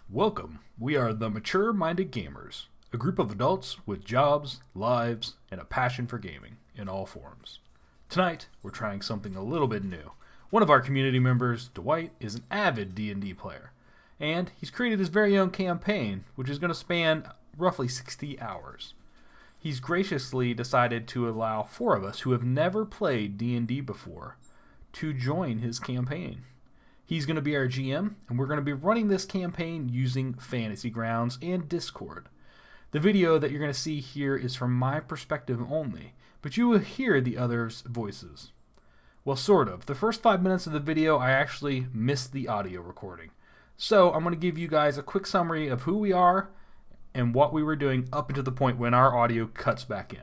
Welcome. We are the Mature-Minded Gamers, a group of adults with jobs, lives, and a passion for gaming in all forms. Tonight, we're trying something a little bit new. One of our community members, Dwight, is an avid D&D player, and he's created his very own campaign, which is going to span roughly 60 hours. He's graciously decided to allow 4 of us who have never played D&D before to join his campaign. He's going to be our GM, and we're going to be running this campaign using Fantasy Grounds and Discord. The video that you're going to see here is from my perspective only, but you will hear the others' voices. Well, sort of. The first 5 minutes of the video, I actually missed the audio recording. So I'm going to give you guys a quick summary of who we are and what we were doing up until the point when our audio cuts back in.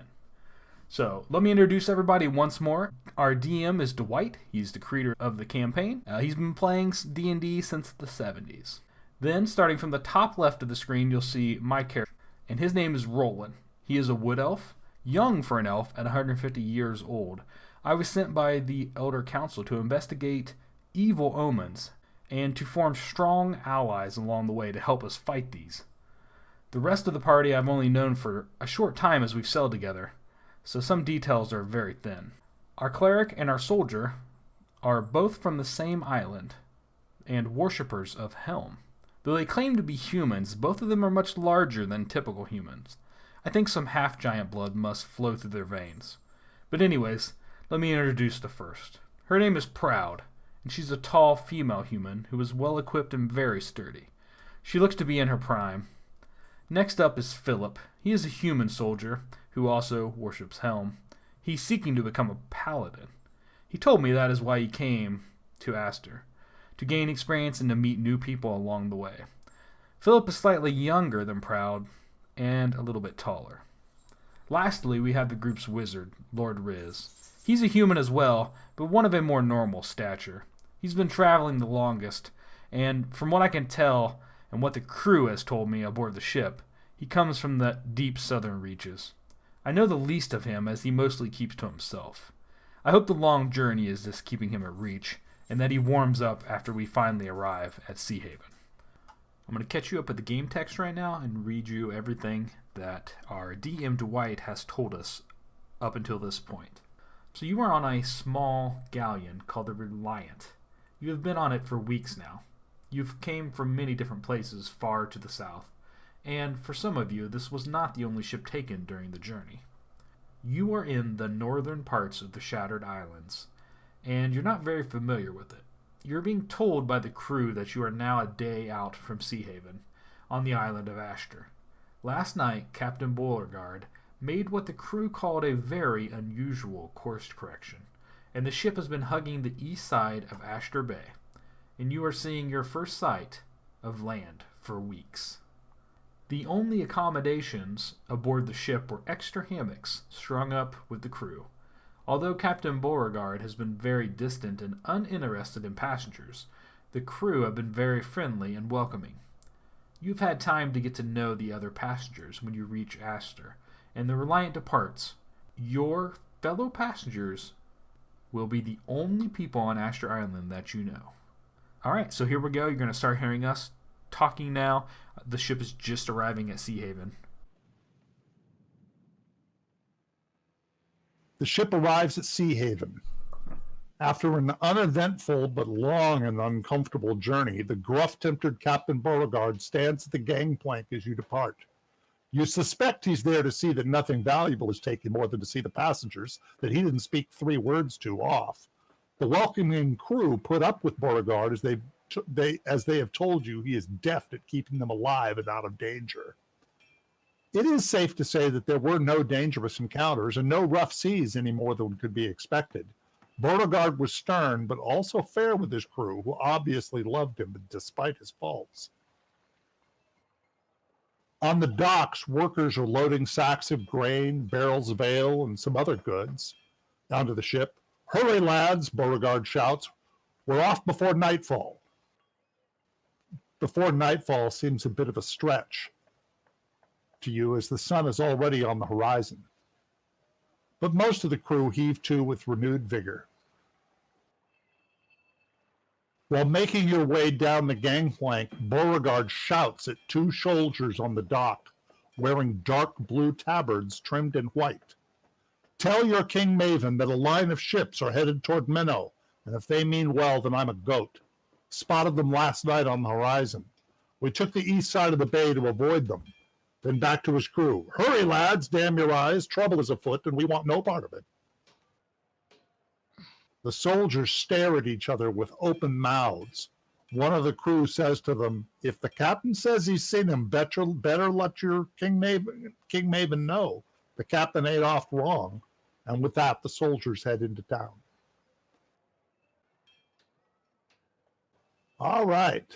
So, let me introduce everybody once more. Our DM is Dwight. He's the creator of the campaign. He's been playing D&D since the 70s. Then, starting from the top left of the screen, you'll see my character, and his name is Roland. He is a wood elf, young for an elf at 150 years old. I was sent by the Elder Council to investigate evil omens and to form strong allies along the way to help us fight these. The rest of the party I've only known for a short time as we've sailed together, so some details are very thin. Our cleric and our soldier are both from the same island and worshippers of Helm. Though they claim to be humans, both of them are much larger than typical humans. I think some half-giant blood must flow through their veins. But anyways, let me introduce the first. Her name is Proud, and she's a tall female human who is well-equipped and very sturdy. She looks to be in her prime. Next up is Philip. He is a human soldier who also worships Helm. He's seeking to become a paladin. He told me that is why he came to Ashter, to gain experience and to meet new people along the way. Philip is slightly younger than Proud and a little bit taller. Lastly, we have the group's wizard, Lord Rizz. He's a human as well, but one of a more normal stature. He's been traveling the longest, and from what I can tell and what the crew has told me aboard the ship, he comes from the deep southern reaches. I know the least of him as he mostly keeps to himself. I hope the long journey is just keeping him at reach, and that he warms up after we finally arrive at Sea Haven. I'm going to catch you up with the game text right now and read you everything that our DM Dwight has told us up until this point. So you are on a small galleon called the Reliant. You have been on it for weeks now. You've came from many different places far to the south, and for some of you, this was not the only ship taken during the journey. You are in the northern parts of the Shattered Islands, and you're not very familiar with it. You're being told by the crew that you are now a day out from Sea Haven, on the island of Ashter. Last night, Captain Beauregard made what the crew called a very unusual course correction, and the ship has been hugging the east side of Ashter Bay, and you are seeing your first sight of land for weeks. The only accommodations aboard the ship were extra hammocks strung up with the crew. Although Captain Beauregard has been very distant and uninterested in passengers, the crew have been very friendly and welcoming. You've had time to get to know the other passengers when you reach Ashter, and the Reliant departs. Your fellow passengers will be the only people on Ashter Island that you know. Alright, so here we go. You're going to start hearing us talking now. The ship is just arriving at Sea Haven. The ship arrives at Sea Haven. After an uneventful but long and uncomfortable journey, the gruff-tempered Captain Beauregard stands at the gangplank as you depart. You suspect he's there to see that nothing valuable is taken more than to see the passengers that he didn't speak 3 words to off. The welcoming crew put up with Beauregard as they have told you he is deft at keeping them alive and out of danger. It is safe to say that there were no dangerous encounters and no rough seas any more than could be expected. Beauregard was stern, but also fair with his crew, who obviously loved him despite his faults. On the docks, workers are loading sacks of grain, barrels of ale, and some other goods onto the ship. "Hurry, lads," Beauregard shouts. "We're off before nightfall." Before nightfall seems a bit of a stretch to you as the sun is already on the horizon. But most of the crew heave to with renewed vigor. While making your way down the gangplank, Beauregard shouts at two soldiers on the dock, wearing dark blue tabards trimmed in white. Tell your King Mavin that a line of ships are headed toward Minnow, and if they mean well, then I'm a goat. Spotted them last night on the horizon. We took the east side of the bay to avoid them. Then back to his crew. Hurry, lads, damn your eyes. Trouble is afoot, and we want no part of it. The soldiers stare at each other with open mouths. One of the crew says to them, if the captain says he's seen him, better let your King Mavin know. The captain ain't off wrong. And with that, the soldiers head into town. All right.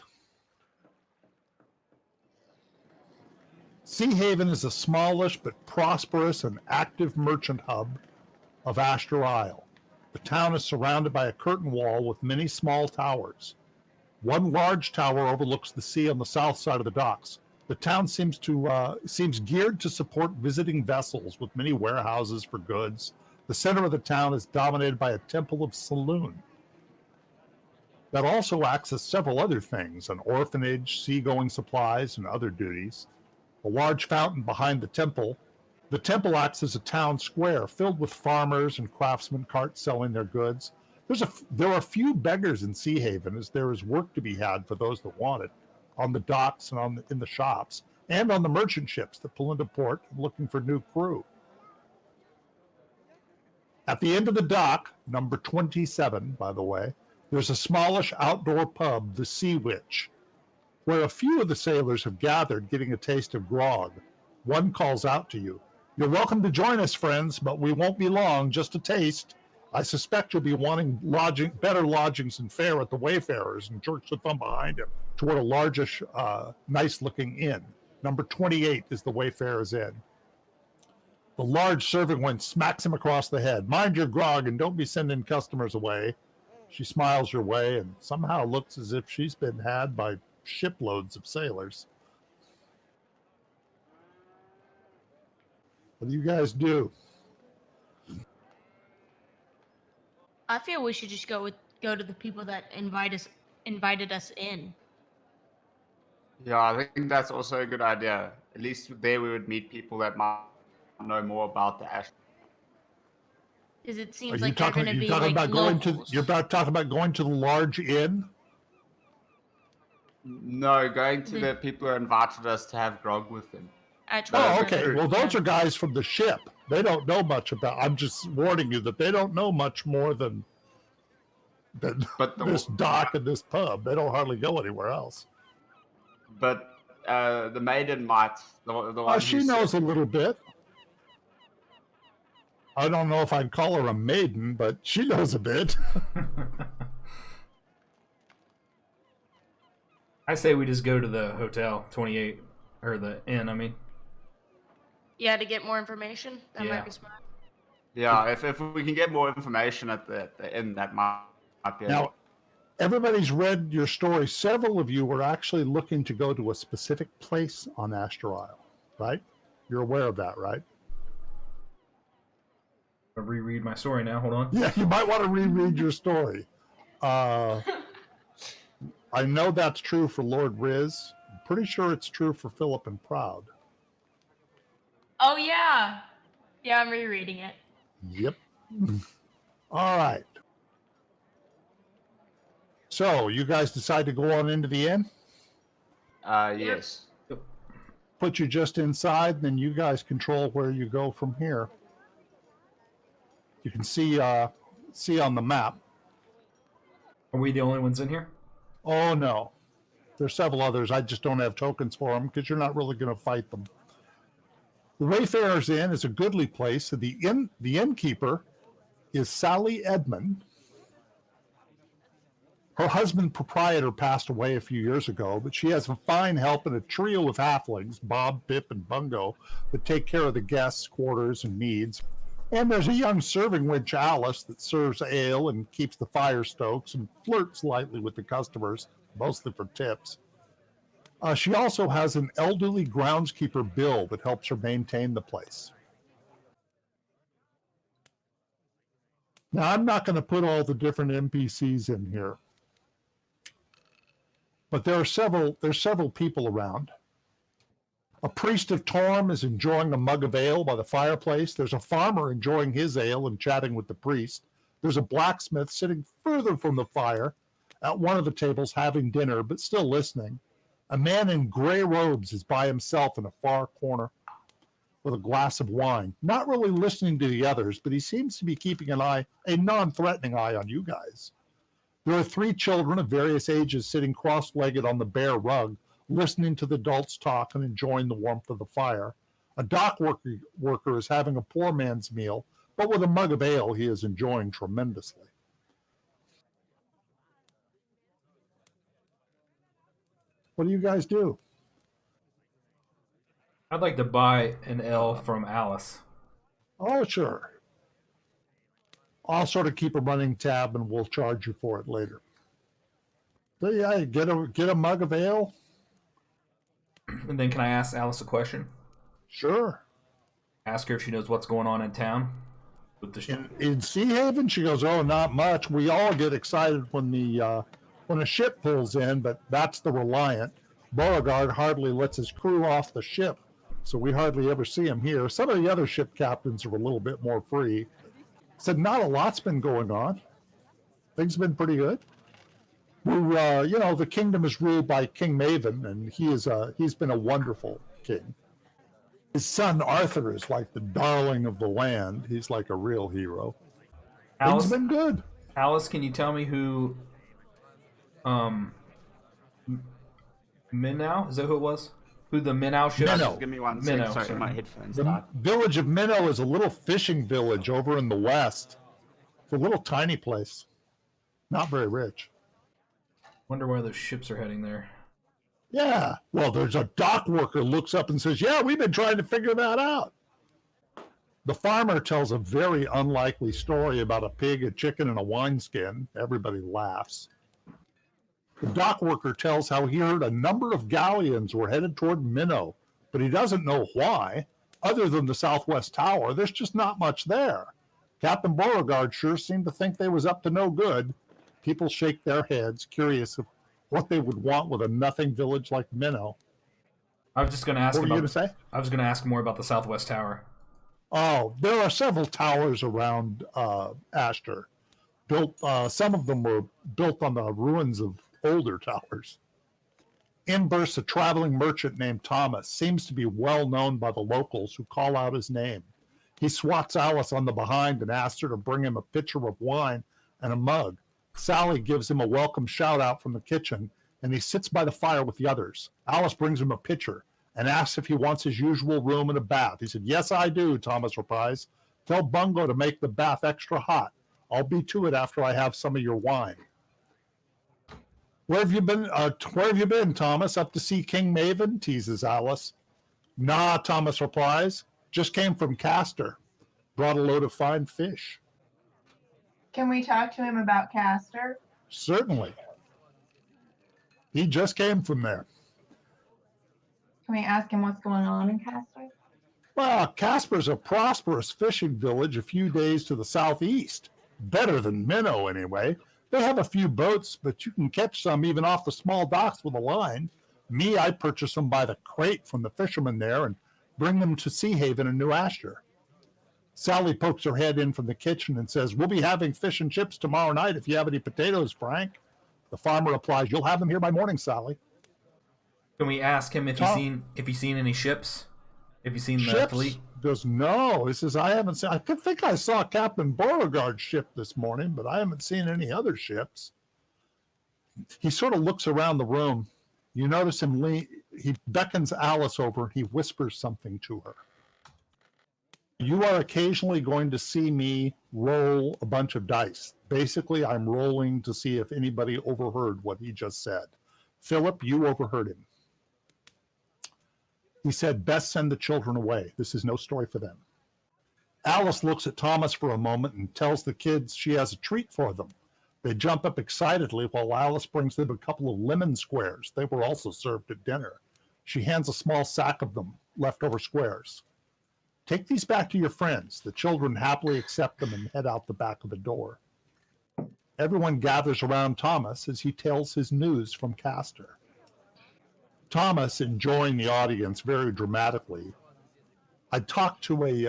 Sea Haven is a smallish but prosperous and active merchant hub of Ashter Isle. The town is surrounded by a curtain wall with many small towers. One large tower overlooks the sea on the south side of the docks. The town seems geared to support visiting vessels with many warehouses for goods. The center of the town is dominated by a temple of saloon that also acts as several other things, an orphanage, seagoing supplies, and other duties. A large fountain behind the temple. The temple acts as a town square filled with farmers and craftsmen carts selling their goods. There are few beggars in Sea Haven, as there is work to be had for those that want it, on the docks and in the shops, and on the merchant ships that pull into port looking for new crew. At the end of the dock, number 27, by the way, there's a smallish outdoor pub, the Sea Witch, where a few of the sailors have gathered getting a taste of grog. One calls out to you, "You're welcome to join us, friends, but we won't be long, just a taste. I suspect you'll be wanting better lodgings and fare at the Wayfarers," and jerks a thumb behind him toward a largish, nice-looking inn. Number 28 is the Wayfarers Inn. The large serving woman smacks him across the head. "Mind your grog and don't be sending customers away." She smiles your way and somehow looks as if she's been had by shiploads of sailors. What do you guys do? I feel we should just go to the people that invited us in. Yeah, I think that's also a good idea. At least there we would meet people that might know more about the Ashter. Because it seems like they're going to be like locals. You're about talking about going to the large inn? No, going to the people who invited us to have grog with them. Oh, okay. Well, those are guys from the ship. They don't know much about. I'm just warning you that they don't know much more than this dock and this pub. They don't hardly go anywhere else. But the maiden might. The one she knows a little bit. I don't know if I'd call her a maiden, but she knows a bit. I say we just go to the hotel 28, or the inn, I mean. Yeah, to get more information. That might be smart. Yeah, if we can get more information at the inn, that might be. Now, everybody's read your story. Several of you were actually looking to go to a specific place on Ashter Isle, right? You're aware of that, right? I'll reread my story now. Hold on. Yeah, you might want to reread your story. I know that's true for Lord Rizz. I'm pretty sure it's true for Philip and Proud. Oh, yeah. Yeah, I'm rereading it. Yep. All right. So, you guys decide to go on into the inn? Yes. Put you just inside, then you guys control where you go from here. You can see on the map. Are we the only ones in here? Oh, no. There's several others. I just don't have tokens for them because you're not really going to fight them. The Wayfarers Inn is a goodly place. The innkeeper is Sally Edmund. Her husband, proprietor, passed away a few years ago, but she has a fine help and a trio of halflings, Bob, Pip, and Bungo, that take care of the guests' quarters and needs. And there's a young serving wench, Alice, that serves ale and keeps the fire stoked and flirts lightly with the customers, mostly for tips. She also has an elderly groundskeeper, Bill, that helps her maintain the place. Now, I'm not going to put all the different NPCs in here. But there's several people around. A priest of Torme is enjoying a mug of ale by the fireplace. There's a farmer enjoying his ale and chatting with the priest. There's a blacksmith sitting further from the fire at one of the tables having dinner, but still listening. A man in gray robes is by himself in a far corner with a glass of wine, not really listening to the others, but he seems to be keeping a non-threatening eye on you guys. There are 3 children of various ages sitting cross-legged on the bare rug, listening to the adults talk and enjoying the warmth of the fire. A dock worker is having a poor man's meal, but with a mug of ale he is enjoying tremendously. What do you guys do? I'd like to buy an L from Alice. Oh, sure. I'll sort of keep a running tab and we'll charge you for it later. But yeah, get a mug of ale. And then can I ask Alice a question? Sure. Ask her if she knows what's going on in town. With the in Sea Haven, she goes, "Oh, not much. We all get excited when a ship pulls in, but that's the Reliant. Beauregard hardly lets his crew off the ship, so we hardly ever see him here. Some of the other ship captains are a little bit more free." Said, "Not a lot's been going on. Things have been pretty good. We're, the kingdom is ruled by King Mavin, and he's been a wonderful king. His son Arthur is like the darling of the land. He's like a real hero. Alice, Things have been good." Alice, can you tell me who Minnow? Is that who it was? Who the Minnow ship? Minnow. Just give me one Minnow, second. Sorry, sorry. my headphones The died. village of Minnow is a little fishing village over in the west. It's a little tiny place. Not very rich. Wonder why those ships are heading there. Yeah. Well, there's a dock worker looks up and says, "Yeah, we've been trying to figure that out." The farmer tells a very unlikely story about a pig, a chicken, and a wineskin. Everybody laughs. The dock worker tells how he heard a number of galleons were headed toward Minnow, but he doesn't know why. Other than the southwest tower, there's just not much there. Captain Beauregard sure seemed to think they was up to no good. People shake their heads, curious of what they would want with a nothing village like Minnow. I was just going to ask What were you about. going to say? I was going to ask more about the Southwest Tower. Oh, there are several towers around Ashter. Built, some of them were built on the ruins of older towers. In bursts a traveling merchant named Thomas, seems to be well known by the locals who call out his name. He swats Alice on the behind and asks her to bring him a pitcher of wine and a mug. Sally gives him a welcome shout out from the kitchen, and he sits by the fire with the others. Alice brings him a pitcher and asks if he wants his usual room and a bath. He said, "Yes, I do," Thomas replies. "Tell Bungo to make the bath extra hot. I'll be to it after I have some of your wine." Where have you been, Thomas? Up to see King Mavin?" teases Alice. "Nah," Thomas replies. "Just came from Castor. Brought a load of fine fish." Can we talk to him about Castor? "Certainly. He just came from there." Can we ask him what's going on in Castor? "Well, Casper's a prosperous fishing village a few days to the southeast. Better than Minnow, anyway. They have a few boats, but you can catch some even off the small docks with a line. Me, I purchase them by the crate from the fishermen there and bring them to Sea Haven in New Ashter." Sally pokes her head in from the kitchen and says, "We'll be having fish and chips tomorrow night if you have any potatoes, Frank." The farmer replies, "You'll have them here by morning, Sally." Can we ask him if he's seen any ships? If he's seen the Ships? fleet? Goes, "No." He says, "I haven't seen, I think I saw Captain Beauregard's ship this morning, but I haven't seen any other ships." He sort of looks around the room. You notice him he beckons Alice over. He whispers something to her. "You are occasionally going to see me roll a bunch of dice. Basically, I'm rolling to see if anybody overheard what he just said. Philip, you overheard him. He said, 'Best send the children away. This is no story for them.'" Alice looks at Thomas for a moment and tells the kids she has a treat for them. They jump up excitedly while Alice brings them a couple of lemon squares. They were also served at dinner. She hands a small sack of them, leftover squares. "Take these back to your friends." The children happily accept them and head out the back of the door. Everyone gathers around Thomas as he tells his news from Castor. Thomas, enjoying the audience very dramatically,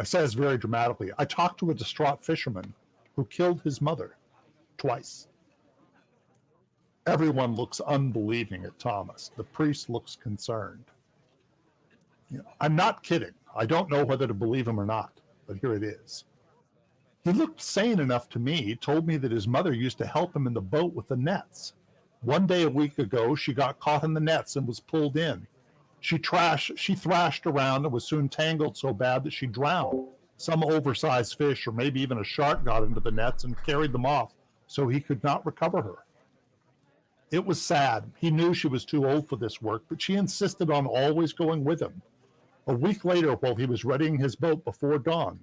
says very dramatically, I talked to a distraught fisherman who killed his mother twice. Everyone looks unbelieving at Thomas. The priest looks concerned. I'm not kidding. I don't know whether to believe him or not, but here it is. He looked sane enough to me, told me that his mother used to help him in the boat with the nets. One day a week ago, she got caught in the nets and was pulled in. She thrashed around and was soon tangled so bad that she drowned. Some oversized fish or maybe even a shark got into the nets and carried them off so he could not recover her. It was sad. He knew she was too old for this work, but she insisted on always going with him. A week later, while he was readying his boat before dawn,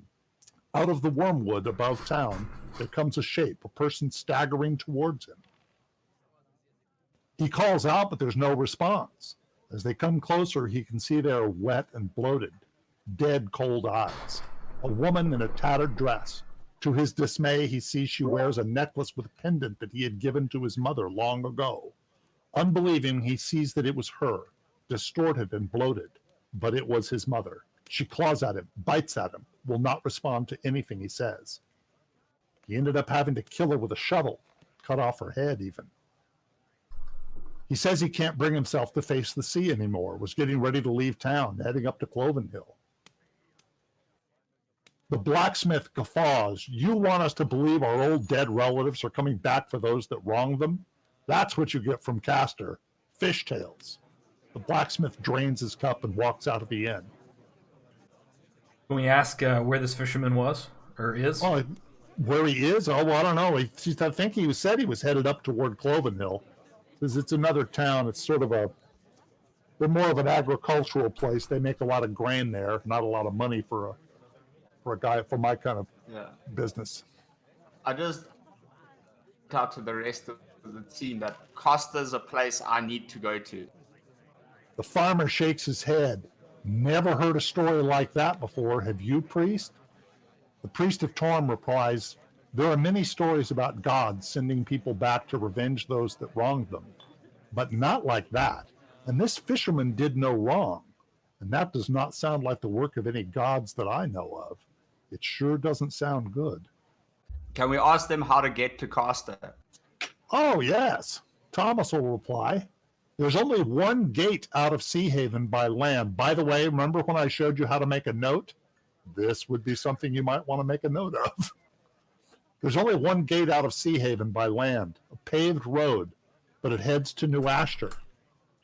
out of the wormwood above town, there comes a shape, a person staggering towards him. He calls out, but there's no response. As they come closer, he can see they are wet and bloated, dead, cold eyes. A woman in a tattered dress. To his dismay, he sees she wears a necklace with a pendant that he had given to his mother long ago. Unbelieving, he sees that it was her, distorted and bloated, but it was his mother. She claws at him, bites at him, will not respond to anything he says. He ended up having to kill her with a shovel, cut off her head even. He says he can't bring himself to face the sea anymore, was getting ready to leave town, heading up to Cloven Hill. The blacksmith guffaws. You want us to believe our old dead relatives are coming back for those that wronged them? That's what you get from Castor. Fishtails. The blacksmith drains his cup and walks out of the inn. Can we ask where this fisherman was or is? Oh, where he is? Oh, well, I don't know. I think he said he was headed up toward Cloven Hill. Because it's another town. It's sort of they're more of an agricultural place. They make a lot of grain there, not a lot of money for a guy for my kind of business. I just talked to the rest of the team that Costa's a place I need to go to. The farmer shakes his head. Never heard a story like that before. Have you, priest? The priest of Torme replies, there are many stories about God sending people back to revenge those that wronged them, but not like that. And this fisherman did no wrong, and that does not sound like the work of any gods that I know of. It sure doesn't sound good. Can we ask them how to get to Costa? Oh, yes. Thomas will reply. There's only one gate out of Sea Haven by land. By the way, remember when I showed you how to make a note? This would be something you might want to make a note of. There's only one gate out of Sea Haven by land, a paved road, but it heads to New Ashter.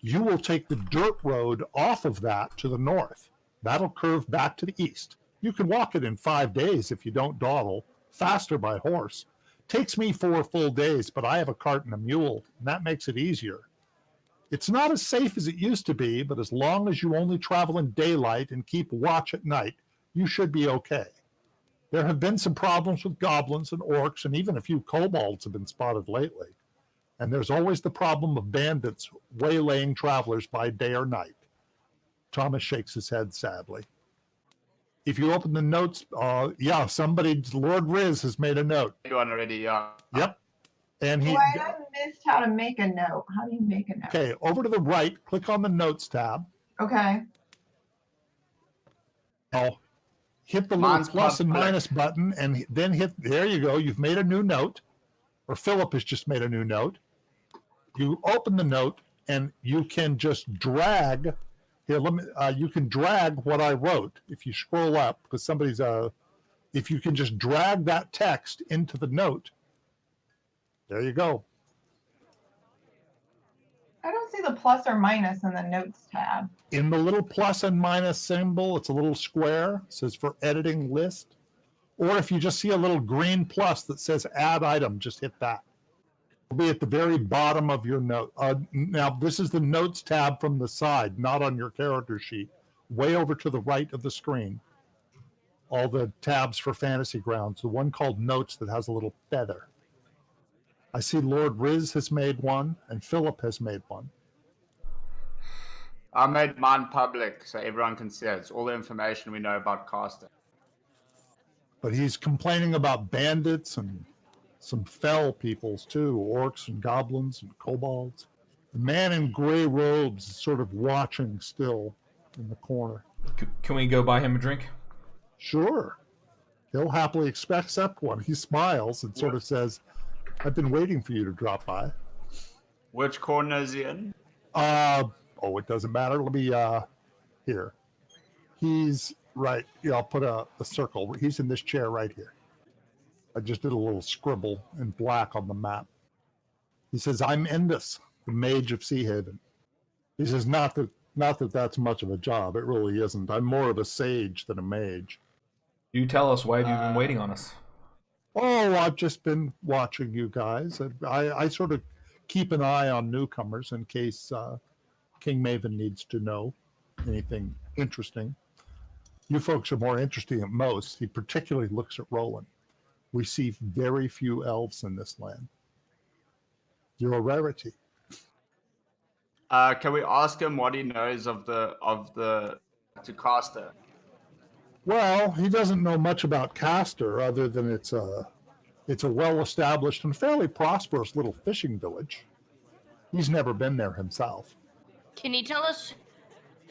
You will take the dirt road off of that to the north. That'll curve back to the east. You can walk it in 5 days if you don't dawdle, faster by horse. Takes me 4 full days, but I have a cart and a mule, and that makes it easier. It's not as safe as it used to be, but as long as you only travel in daylight and keep watch at night, you should be okay. There have been some problems with goblins and orcs, and even a few kobolds have been spotted lately. And there's always the problem of bandits waylaying travelers by day or night. Thomas shakes his head sadly. If you open the notes, Lord Rizz has made a note. One already, yeah. Yep. And I missed how to make a note. How do you make a note? Okay, over to the right, click on the notes tab. Okay. Now, hit the little plus and minus button, and then there you go. You've made a new note, or Philip has just made a new note. You open the note, and you can just drag. Here, you can drag what I wrote. If you scroll up, because if you can just drag that text into the note, there you go. I don't see the plus or minus in the notes tab. In the little plus and minus symbol, it's a little square. It says for editing list. Or if you just see a little green plus that says add item, just hit that. It'll be at the very bottom of your note. Now, this is the notes tab from the side, not on your character sheet. Way over to the right of the screen. All the tabs for Fantasy Grounds. The one called Notes that has a little feather. I see Lord Rizz has made one, and Philip has made one. I made mine public so everyone can see it. It's all the information we know about Costa. But he's complaining about bandits and Some fell peoples too, orcs and goblins and kobolds. The man in gray robes is sort of watching still in the corner. Can we go buy him a drink? Sure. He'll happily accept one. He smiles and sort of says, I've been waiting for you to drop by. Which corner is he in? It doesn't matter. Let me, here. He's right. Yeah, I'll put a circle. He's in this chair right here. I just did a little scribble in black on the map. He says, I'm Endus, the mage of Sea Haven. He says, not that that's much of a job. It really isn't. I'm more of a sage than a mage. You tell us why have you been waiting on us? Oh, I've just been watching you guys. I sort of keep an eye on newcomers in case King Mavin needs to know anything interesting. You folks are more interesting than most. He particularly looks at Roland. We see very few elves in this land. You're a rarity. Can we ask him what he knows of the Caster? Well, he doesn't know much about Castor other than it's a well-established and fairly prosperous little fishing village. He's never been there himself. Can you tell us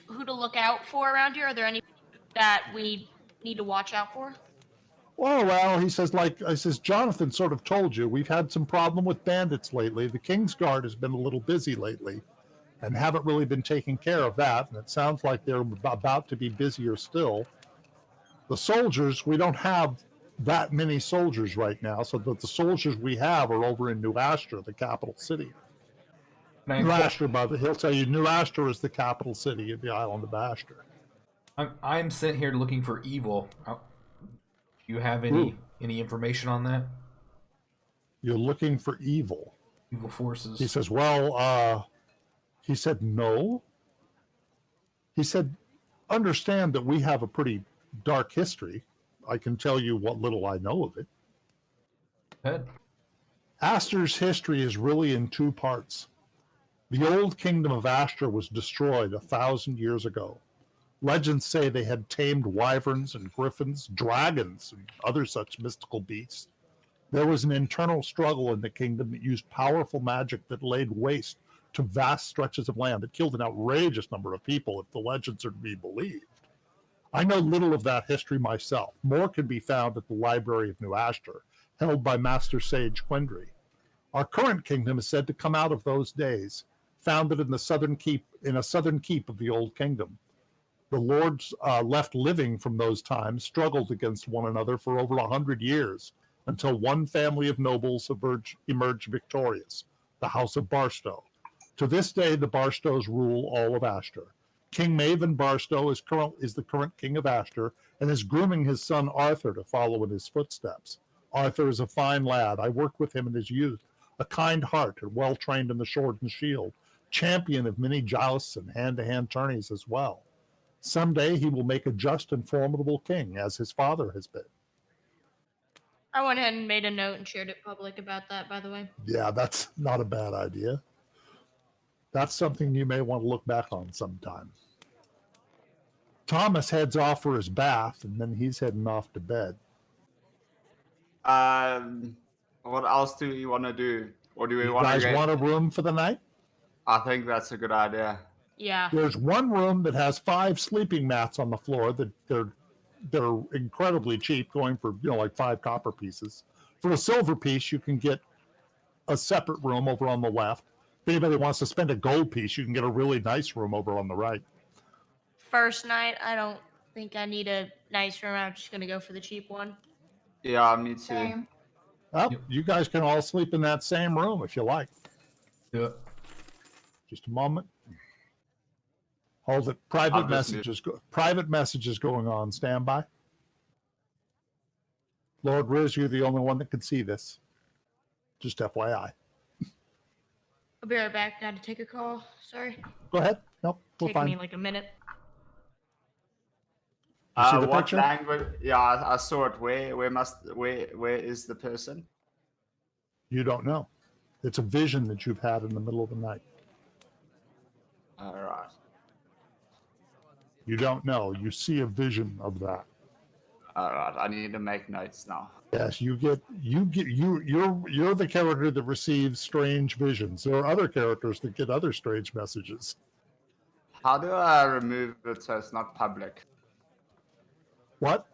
who to look out for around here? Are there any that we need to watch out for? Oh, well, he says, Jonathan sort of told you, we've had some problem with bandits lately. The Kingsguard has been a little busy lately and haven't really been taking care of that. And it sounds like they're about to be busier still. The soldiers, we don't have that many soldiers right now, so that the soldiers we have are over in New Ashter, the capital city. New Ashter, he'll tell you, New Ashter is the capital city of the island of Ashter. I'm sent here looking for evil. Do you have any information on that? You're looking for evil. Evil forces. He says, he said, no. He said, understand that we have a pretty dark history. I can tell you what little I know of it. Go ahead. Ashter's history is really in two parts. The old kingdom of Ashter was destroyed 1,000 years ago. Legends say they had tamed wyverns and griffins, dragons, and other such mystical beasts. There was an internal struggle in the kingdom that used powerful magic that laid waste to vast stretches of land that killed an outrageous number of people, if the legends are to be believed. I know little of that history myself. More can be found at the Library of New Ashter, held by Master Sage Quendry. Our current kingdom is said to come out of those days, founded in a southern keep of the old kingdom. The lords left living from those times struggled against one another for over 100 years, until one family of nobles emerged victorious, the House of Barstow. To this day, the Barstows rule all of Ashter. King Mavin Barstow is the current king of Ashter and is grooming his son Arthur to follow in his footsteps. Arthur is a fine lad. I worked with him in his youth, a kind heart and well-trained in the sword and shield, champion of many jousts and hand-to-hand tourneys as well. Someday he will make a just and formidable king, as his father has been. I went ahead and made a note and shared it public about that, by the way. Yeah, that's not a bad idea. That's something you may want to look back on sometime. Thomas heads off for his bath, and then he's heading off to bed. What else do we want to do? Or do we You want guys to want a room for the night? I think that's a good idea. Yeah. There's one room that has 5 sleeping mats on the floor that they're incredibly cheap, going for like 5 copper pieces. For a silver piece, you can get a separate room over on the left. If anybody wants to spend a gold piece, you can get a really nice room over on the right. First night, I don't think I need a nice room. I'm just going to go for the cheap one. Yeah, me too. Same. Well, you guys can all sleep in that same room if you like. Do it. Just a moment. Hold it. Private messages going on. Stand by. Lord Rizz, you're the only one that can see this. Just FYI. I'll be right back. Got to take a call. Sorry. Go ahead. Nope, we're Take fine. me like a minute. You see the What picture? language? Yeah, I saw it. Where is the person? You don't know. It's a vision that you've had in the middle of the night. All right. You don't know. You see a vision of that. All right, I need to make notes now. Yes, you're the character that receives strange visions. There are other characters that get other strange messages. How do I remove it so it's not public? What?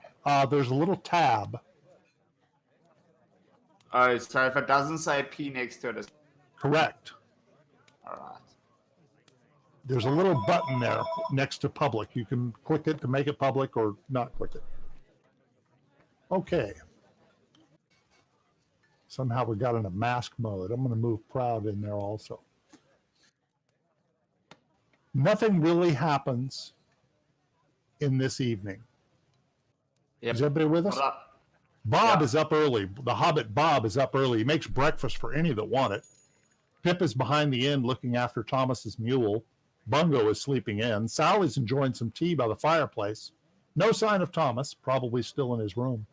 There's a little tab. Oh, so if it doesn't say P next to it, it's Correct. all right. There's a little button there next to public. You can click it to make it public or not click it. Okay. Somehow we got into mask mode. I'm going to move Proud in there also. Nothing really happens in this evening. Yep. Is everybody with us? Bob is up early. The Hobbit Bob is up early. He makes breakfast for any that want it. Pip is behind the inn looking after Thomas's mule. Bungo is sleeping in. Sally's enjoying some tea by the fireplace. No sign of Thomas, probably still in his room.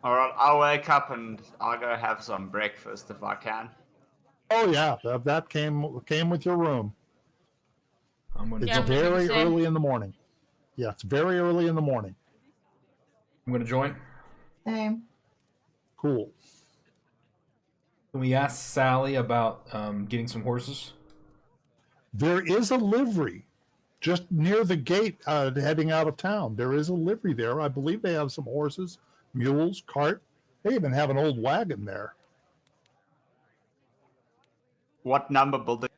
All right, I'll wake up and I'll go have some breakfast if I can. Oh yeah, that came with your room. It's very early in the morning. Yeah, it's very early in the morning. I'm going to join. Same. Cool. Can we ask Sally about getting some horses? There is a livery just near the gate heading out of town. There is a livery there. I believe they have some horses, mules, cart. They even have an old wagon there. What number building?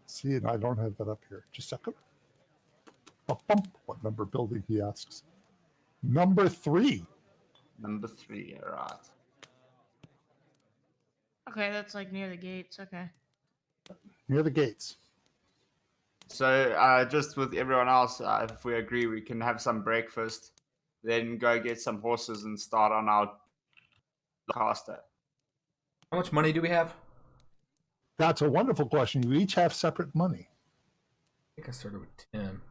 See, and I don't have that up here. Just a second. What number building, he asks. Number 3. Number 3, all right. Okay, that's like near the gates. Okay. Near the gates. So just with everyone else, if we agree, we can have some breakfast, then go get some horses and start on our caster. How much money do we have? That's a wonderful question. You each have separate money. I think I started with 10.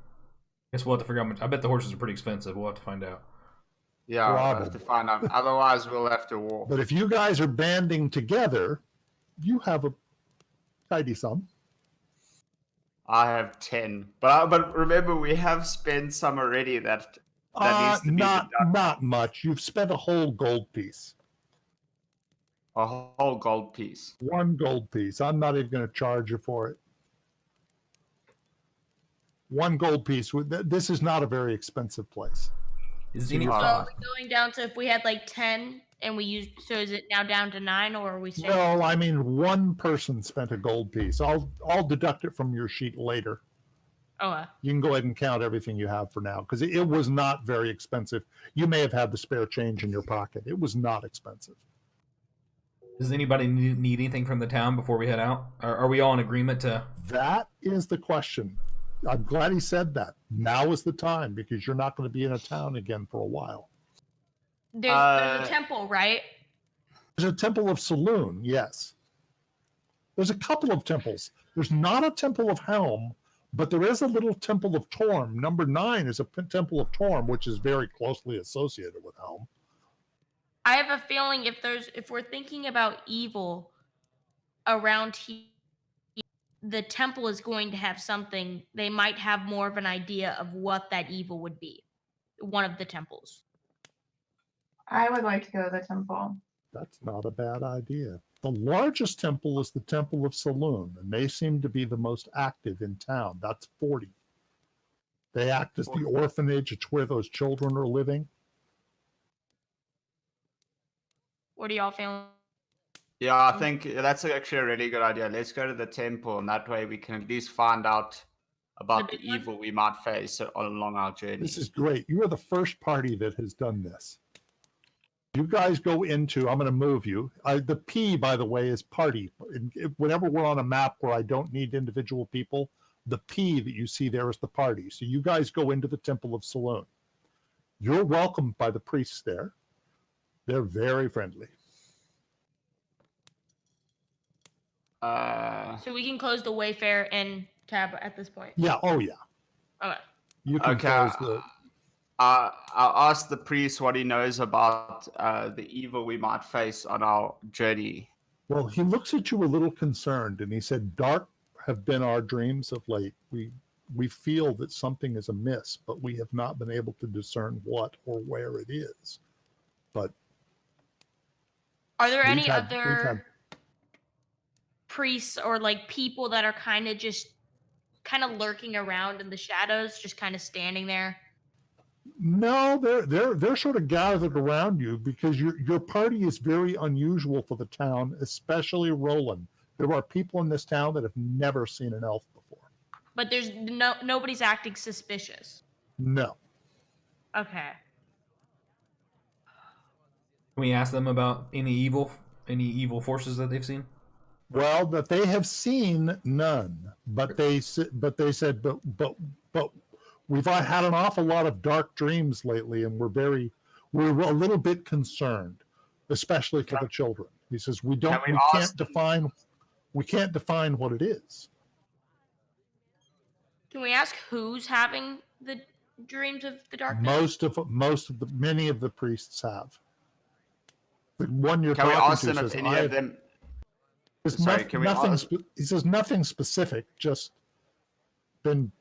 Guess we'll have to figure out how much. I bet the horses are pretty expensive. We'll have to find out. Yeah, we'll have to find out. Otherwise, we'll have to walk. But if you guys are banding together, you have a tidy sum. I have 10. But remember, we have spent some already that needs to be not much. You've spent a whole gold piece. A whole gold piece. 1 gold piece. I'm not even going to charge you for it. 1 gold piece. This is not a very expensive place. Is So are we going down to if we had like 10 and we used, so is it now down to 9 or are we staying? No, I mean 1 person spent a gold piece. I'll deduct it from your sheet later. Oh. You can go ahead and count everything you have for now because it was not very expensive. You may have had the spare change in your pocket. It was not expensive. Does anybody need anything from the town before we head out? Are we all in agreement to? That is the question. I'm glad he said that. Now is the time because you're not going to be in a town again for a while. There's a temple, right? There's a temple of Saloon, yes. There's a couple of temples. There's not a temple of Helm, but there is a little temple of Torme. Number 9 is a temple of Torme, which is very closely associated with Helm. I have a feeling if we're thinking about evil around here, the temple is going to have something. They might have more of an idea of what that evil would be. One of the temples. I would like to go to the temple. That's not a bad idea. The largest temple is the Temple of Saloon, and they seem to be the most active in town. That's 40. They act as the orphanage. It's where those children are living. What do y'all feel? Yeah, I think that's actually a really good idea. Let's go to the temple, and that way we can at least find out about the evil we might face along our journey. This is great. You are the first party that has done this. You guys go into, I'm going to move you. The P, by the way, is party. Whenever we're on a map where I don't need individual people, the P that you see there is the party. So you guys go into the Temple of Saloon. You're welcomed by the priests there. They're very friendly. So we can close the Wayfair and tab at this point. Yeah. Oh, yeah. Okay. You can close the. I'll ask the priest what he knows about the evil we might face on our journey. Well, he looks at you a little concerned, and he said, "Dark have been our dreams of late. we feel that something is amiss, but we have not been able to discern what or where it is. But are there any we've had other priests or like people that are kind of lurking around in the shadows, just kind of standing there? no, they're sort of gathered around you because your party is very unusual for the town, especially Roland. There are people in this town that have never seen an elf before. But there's nobody's acting suspicious. No. Okay. Can we ask them about any evil forces that they've seen? Well, that they have seen none, but they said, but we've had an awful lot of dark dreams lately, and we're a little bit concerned, especially for the children. He says we can't define what it is. Can we ask who's having the dreams of the darkness? Many of the priests have. The one you're Can we talking ask to them says, if any of them? Sorry, can we ask? He says nothing specific, just been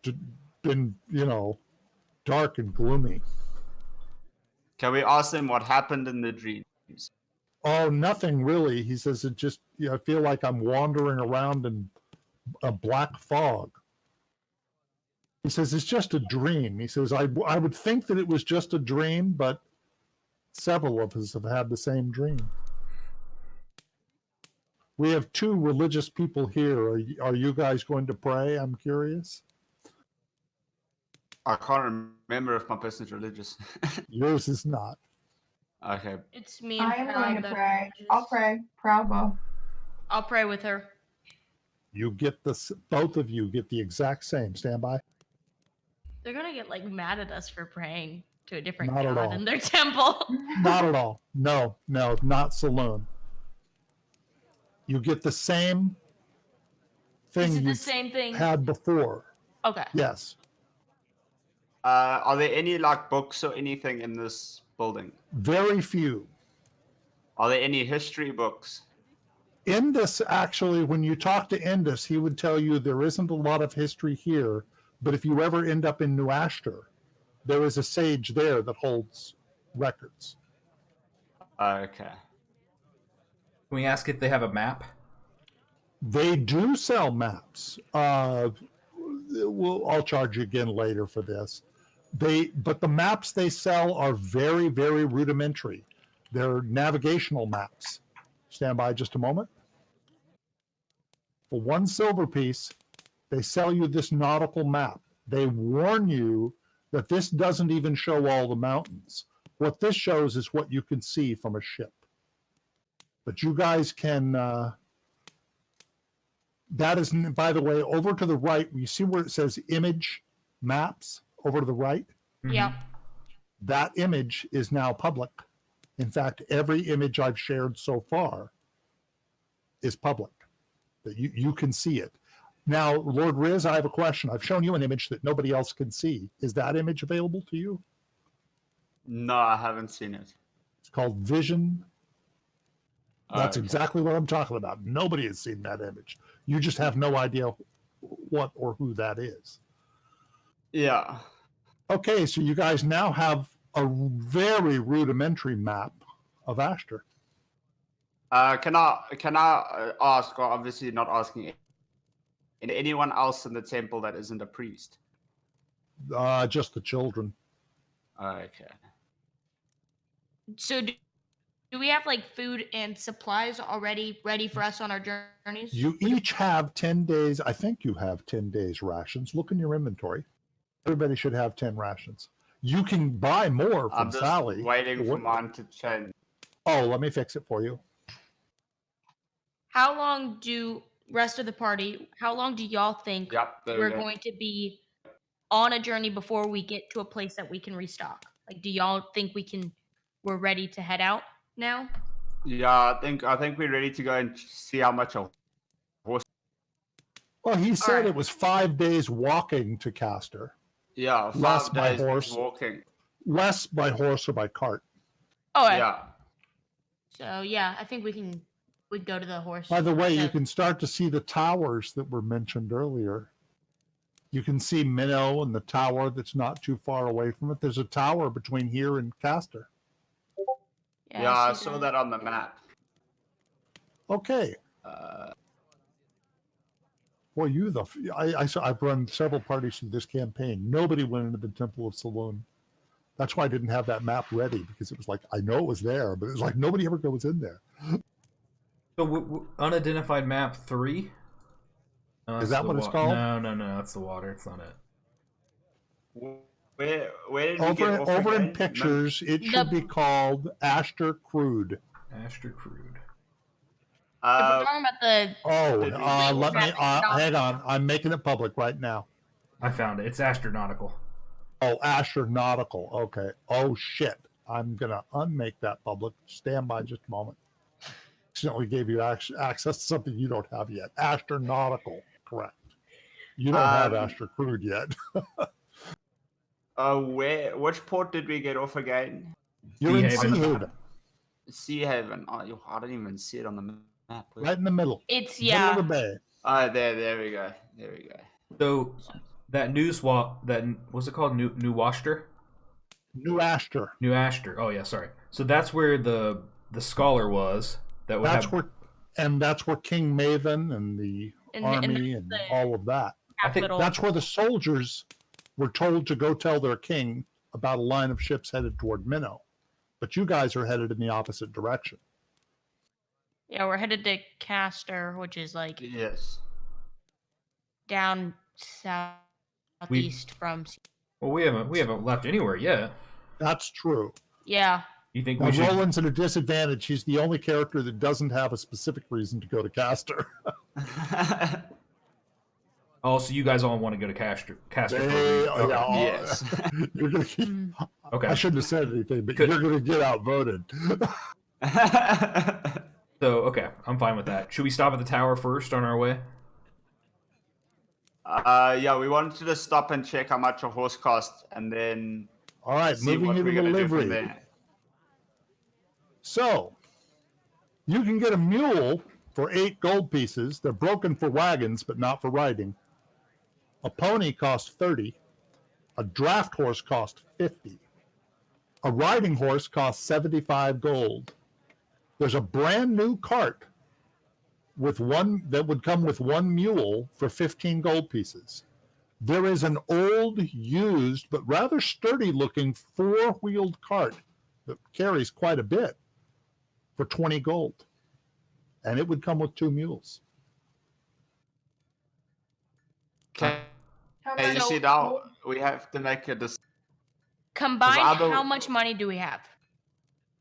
dark and gloomy. Can we ask them what happened in the dreams? Oh, nothing really. He says it just I feel like I'm wandering around in a black fog. He says it's just a dream. He says I would think that it was just a dream, but several of us have had the same dream. We have 2 religious people here. Are you guys going to pray? I'm curious. I can't remember if my person's religious. Yours is not. Okay. It's me and I am Proud going to that are pray. religious. I'll pray. Proud bow. I'll pray with her. You get both of you get the exact same. Stand by. They're gonna get like mad at us for praying to a different Not at god all. in their temple. Not at all. No, not saloon. You get the same thing Is it the you same thing? had before. Okay. Yes. Are there any like books or anything in this building? Very few. Are there any history books? Indus, actually, when you talk to Indus, he would tell you there isn't a lot of history here, but if you ever end up in New Ashter, there is a sage there that holds records. Okay. Can we ask if they have a map? They do sell maps. I'll charge you again later for this. But the maps they sell are very, very rudimentary. They're navigational maps. Stand by just a moment. For 1 silver piece, they sell you this nautical map. They warn you that this doesn't even show all the mountains. What this shows is what you can see from a ship. But you guys can, that is, by the way, over to the right, you see where it says image maps over to the right? Yeah. That image is now public. In fact, every image I've shared so far is public. That you can see it. Now, Lord Rizz, I have a question. I've shown you an image that nobody else can see. Is that image available to you? No, I haven't seen it. It's called Vision. That's Okay. exactly what I'm talking about. Nobody has seen that image. You just have no idea what or who that is. Yeah. Okay, so you guys now have a very rudimentary map of Ashter. Can I ask, or obviously not asking, anyone else in the temple that isn't a priest? Just the children. Okay. So do we have like food and supplies already ready for us on our journeys? You each have 10 days. I think you have 10 days rations. Look in your inventory. Everybody should have 10 rations. You can buy more from I'm just Sally. waiting for mine to change. Oh, let me fix it for you. How long do rest of the party, how long do y'all think Yep, there we're we go. going to be on a journey before we get to a place that we can restock? Like, do y'all think we're ready to head out now? Yeah, I think we're ready to go and see how much a horse. Well, he said right. it was 5 days walking to Castor. Yeah, 5 Less by days horse. walking. Less by horse or by cart. Oh, Yeah. So yeah, I think we'd go to the horse. By the way, you the- can start to see the towers that were mentioned earlier. You can see Minnow and the tower that's not too far away from it. There's a tower between here and Caster. Yeah, I saw that on the map. Okay. Well, I've run several parties through this campaign. Nobody went into the Temple of Saloon. That's why I didn't have that map ready, because it was like, I know it was there, but it was like nobody ever goes in there. So unidentified map 3? Is that what it's called? No, that's the water. It's not it. Where did we get over in pictures? It should be called Ashter Crude. Ashter Crude. If we're talking about the let me hang on. I'm making it public right now. I found it. It's astronautical. Oh, Ashter Nautical. Okay. Oh shit! I'm gonna unmake that public. Stand by just a moment. Accidentally gave you access to something you don't have yet. Ashter Nautical. Correct. You don't have Ashter Crude yet. Which port did we get off again? You're in Sea Haven. Sea Haven. Oh, I don't even see it on the map. Right in the middle. It's middle of the bay. There we go. So that what's it called? New Ashter? New Ashter. New Ashter. Oh yeah, sorry. So that's where the scholar was. That's where King Mavin and the army and all of that. I think that's where the soldiers were told to go tell their king about a line of ships headed toward Minnow. But you guys are headed in the opposite direction. Yeah, we're headed to Caster, which is like down southeast from. Well, we haven't left anywhere yet. That's true. Yeah. You think now, Roland's at a disadvantage. He's the only character that doesn't have a specific reason to go to Caster. Oh, so you guys all want to go to Caster? Yes. You're gonna keep, okay. I shouldn't have said anything, but you're going to get outvoted. So, okay, I'm fine with that. Should we stop at the tower first on our way? Yeah, we wanted to just stop and check how much a horse costs, and then all right, moving into the livery. So, you can get a mule for 8 gold pieces. They're broken for wagons, but not for riding. A pony costs 30. A draft horse costs 50. A riding horse costs 75 gold. There's a brand new cart that would come with 1 mule for 15 gold pieces. There is an old, used, but rather sturdy-looking 4-wheeled cart that carries quite a bit for 20 gold. And it would come with 2 mules. Okay. You see now we have to make a decision. Combined, how much money do we have?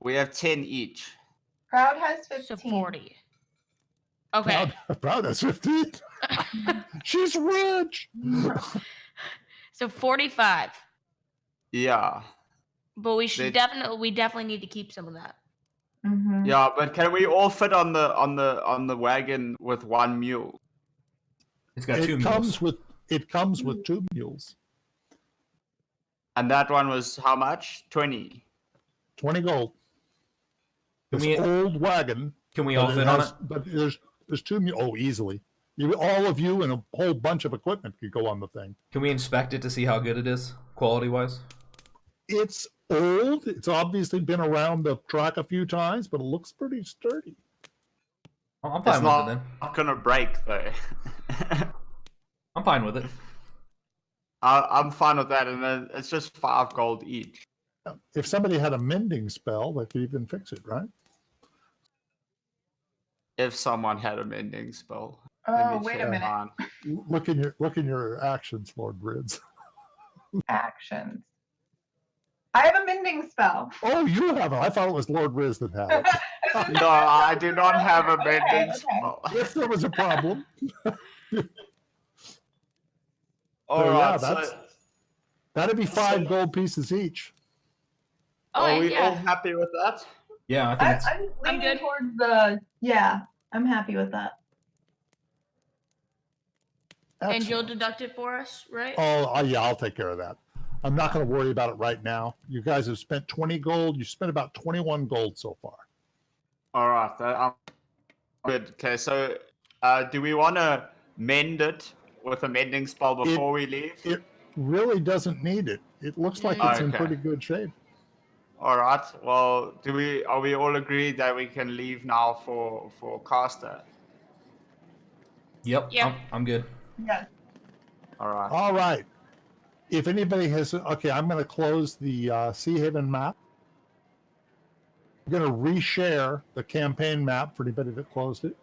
We have 10 each. Proud has 15. So 40. Okay. Proud has 15. She's rich. So 45. Yeah. But we definitely need to keep some of that. Mm-hmm. Yeah, but can we all fit on the wagon with 1 mule? It's got 2 mules. It comes with 2 mules. And that one was how much? 20. 20 gold. This old wagon. Can we all fit on it? But there's 2 mules. Oh, easily. All of you and a whole bunch of equipment could go on the thing. Can we inspect it to see how good it is, quality-wise? It's old. It's obviously been around the track a few times, but it looks pretty sturdy. Oh, I'm fine with it then. It's not gonna break though. I'm fine with it. I'm fine with that, and then it's just 5 gold each. If somebody had a mending spell, they could even fix it, right? If someone had a mending spell. Oh, wait a minute. Look in your actions, Lord Rizz. Actions. I have a mending spell. Oh, you have it. I thought it was Lord Rizz that had it. No, I do not have a mending spell. If there was a problem. All right, that'd be 5 gold pieces each. Are we all happy with that? Yeah, I think I'm leaning towards the. Yeah, I'm happy with that. Excellent. And you'll deduct it for us, right? Oh, yeah, I'll take care of that. I'm not going to worry about it right now. You guys have spent 20 gold. You spent about 21 gold so far. All right, I'm good. Okay, so do we want to mend it with a mending spell before we leave? It really doesn't need it. It looks like it's in Okay. pretty good shape. All right. Well, are we all agreed that we can leave now for caster? Yep. Yeah. I'm good. Yes. All right. All right. If anybody has, okay, I'm going to close the Sea Haven map. I'm going to reshare the campaign map for anybody that closed it.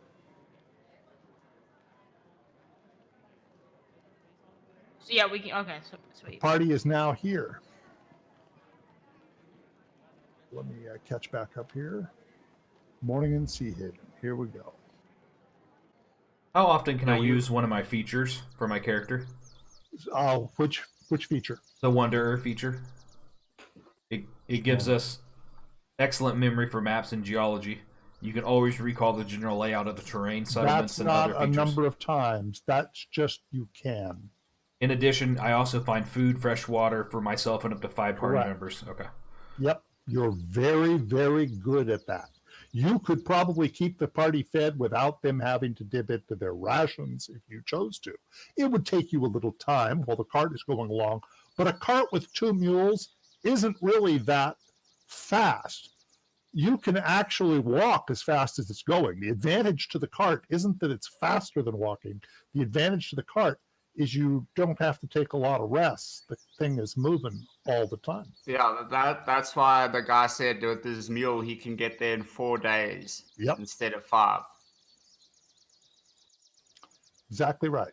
So yeah, we can. Okay, so sweet. Party is now here. Let me catch back up here. Morning in Sea Haven. Here we go. How often can I use one of my features for my character? Which feature? The Wanderer feature. It gives us excellent memory for maps and geology. You can always recall the general layout of the terrain, settlements, That's and not other a features. number of times. That's just you can. In addition, I also find food, fresh water for myself and up to 5 party Correct. members. Okay. Yep. You're very, very good at that. You could probably keep the party fed without them having to dip into their rations if you chose to. It would take you a little time while the cart is going along, but a cart with 2 mules isn't really that fast. You can actually walk as fast as it's going. The advantage to the cart isn't that it's faster than walking. The advantage to the cart is you don't have to take a lot of rests. The thing is moving all the time. Yeah, that's why the guy said with his mule he can get there in 4 days instead of 5. Exactly right.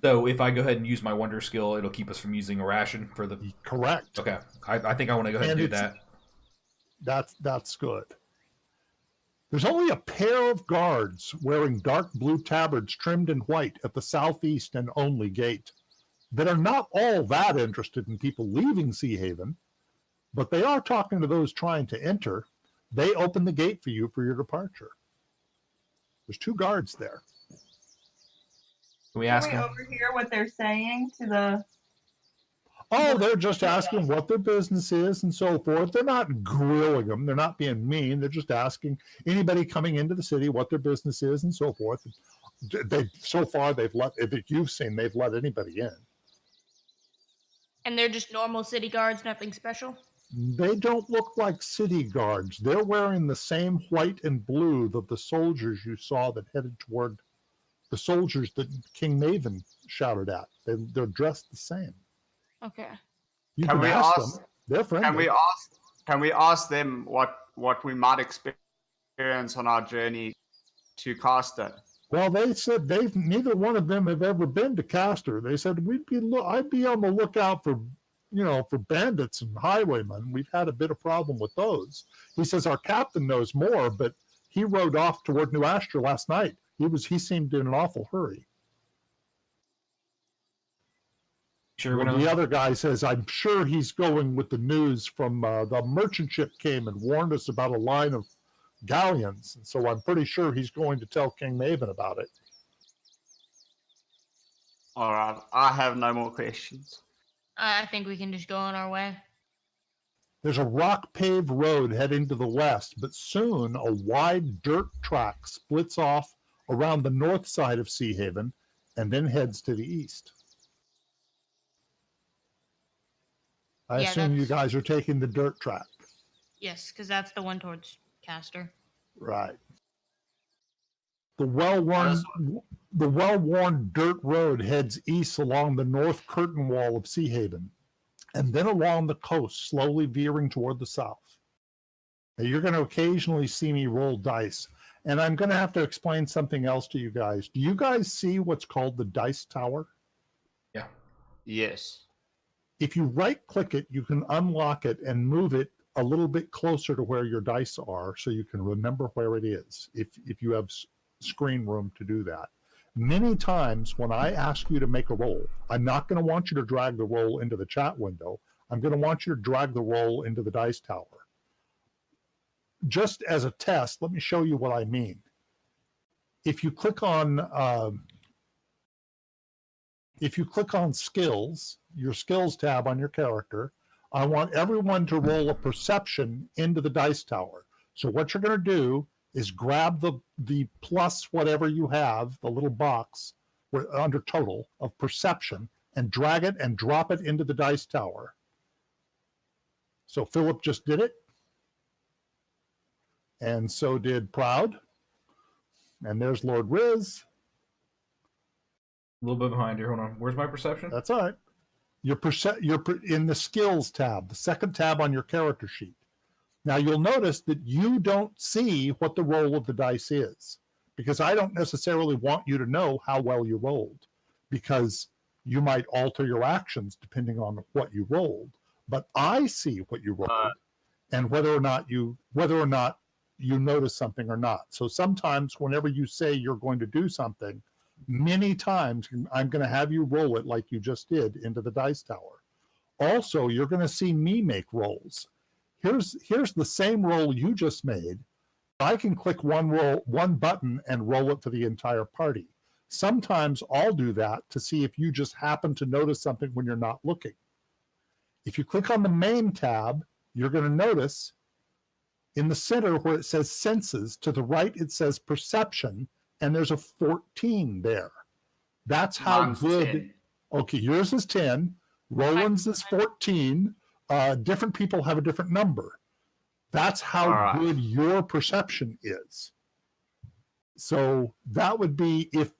So if I go ahead and use my Wonder skill, it'll keep us from using a ration for the... Correct. Okay. I think I want to go ahead and do that. That's good. There's only a pair of guards wearing dark blue tabards trimmed in white at the southeast and only gate that are not all that interested in people leaving Sea Haven, but they are talking to those trying to enter. They open the gate for you for your departure. There's 2 guards there. Can we ask Can we them? overhear what they're saying to the... Oh, they're just asking what their business is and so forth. They're not grilling them. They're not being mean. They're just asking anybody coming into the city what their business is and so forth. So far, they've let, if you've seen, they've let anybody in. And they're just normal city guards, nothing special? They don't look like city guards. They're wearing the same white and blue that the soldiers you saw that headed toward the soldiers that King Mavin shouted at. They're dressed the same. Okay. You Can can we ask ask- them. They're friendly. Can we ask them what we might experience on our journey to Caster? Well, they said neither one of them have ever been to Castor. They said I'd be on the lookout for bandits and highwaymen. We've had a bit of problem with those. He says our captain knows more, but he rode off toward New Ashter last night. He seemed in an awful hurry. Sure. Well, the other guy says, I'm sure he's going with the news from the merchant ship came and warned us about a line of galleons. And so I'm pretty sure he's going to tell King Mavin about it. All right. I have no more questions. I think we can just go on our way. There's a rock-paved road heading to the west, but soon a wide dirt track splits off around the north side of Sea Haven and then heads to the east. I assume you guys are taking the dirt track. Yes, because that's the one towards Castor. Right. The well-worn dirt road heads east along the north curtain wall of Sea Haven, and then along the coast, slowly veering toward the south. Now, you're going to occasionally see me roll dice, and I'm going to have to explain something else to you guys. Do you guys see what's called the dice tower? Yeah. Yes. If you right-click it, you can unlock it and move it a little bit closer to where your dice are so you can remember where it is, if you have screen room to do that. Many times when I ask you to make a roll, I'm not going to want you to drag the roll into the chat window. I'm going to want you to drag the roll into the dice tower. Just as a test, let me show you what I mean. If you click on skills, your skills tab on your character, I want everyone to roll a perception into the dice tower. So what you're going to do is grab the plus whatever you have, the little box under total of perception and drag it and drop it into the dice tower. So Philip just did it. And so did Proud. And there's Lord Rizz. A little bit behind here. Hold on. Where's my perception? That's all right. You're in the skills tab, the second tab on your character sheet. Now you'll notice that you don't see what the roll of the dice is, because I don't necessarily want you to know how well you rolled, because you might alter your actions depending on what you rolled. But I see what you rolled and whether or not you notice something or not. So sometimes whenever you say you're going to do something, many times I'm going to have you roll it like you just did into the dice tower. Also, you're going to see me make rolls. Here's the same roll you just made. I can click one button and roll it for the entire party. Sometimes I'll do that to see if you just happen to notice something when you're not looking. If you click on the main tab, you're going to notice in the center where it says senses, to the right it says perception, and there's a 14 there. That's how Mine's good. 10. Okay, yours is 10. Roland's is 14. Different people have a different number. That's how good your perception is. So that would be if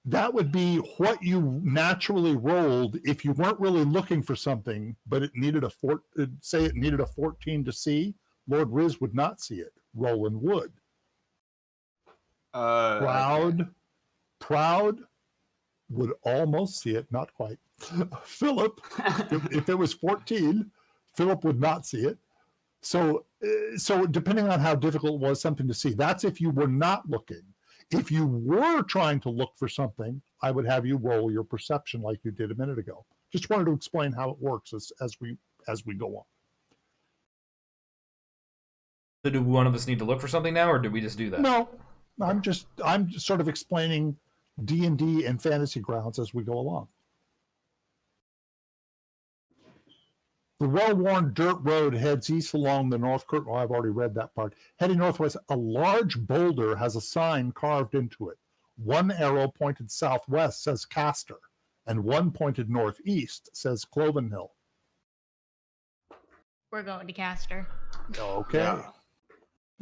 that would be what you naturally rolled if you weren't really looking for something, but it needed it needed a 14 to see. Lord Rizz would not see it. Roland would. Proud would almost see it, not quite. Philip, if it was 14, Philip would not see it. So depending on how difficult it was, something to see. That's if you were not looking. If you were trying to look for something, I would have you roll your perception like you did a minute ago. Just wanted to explain how it works as we go on. So do one of us need to look for something now, or did we just do that? No, I'm just sort of explaining D&D and Fantasy Grounds as we go along. The well-worn dirt road heads east along the North Curtain. Oh, I've already read that part. Heading northwest, a large boulder has a sign carved into it. One arrow pointed southwest says Caster, and one pointed northeast says Cloven Hill. We're going to Caster. Okay. Yeah.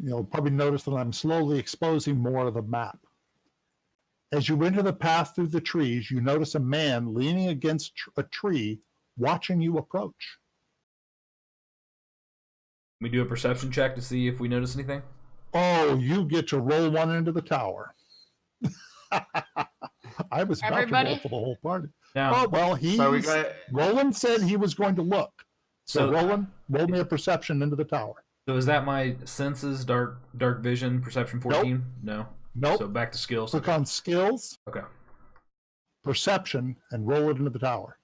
You'll probably notice that I'm slowly exposing more of the map. As you enter the path through the trees, you notice a man leaning against a tree, watching you approach. We do a perception check to see if we notice anything? Oh, you get to roll one into the tower. I was about to roll for the whole party. Now, Oh, well, Roland said he was going to look. So Roland, roll me a perception into the tower. So is that my senses, dark vision, perception 14? No. Nope. So back to skills. Click on skills, Okay. perception, and roll it into the tower.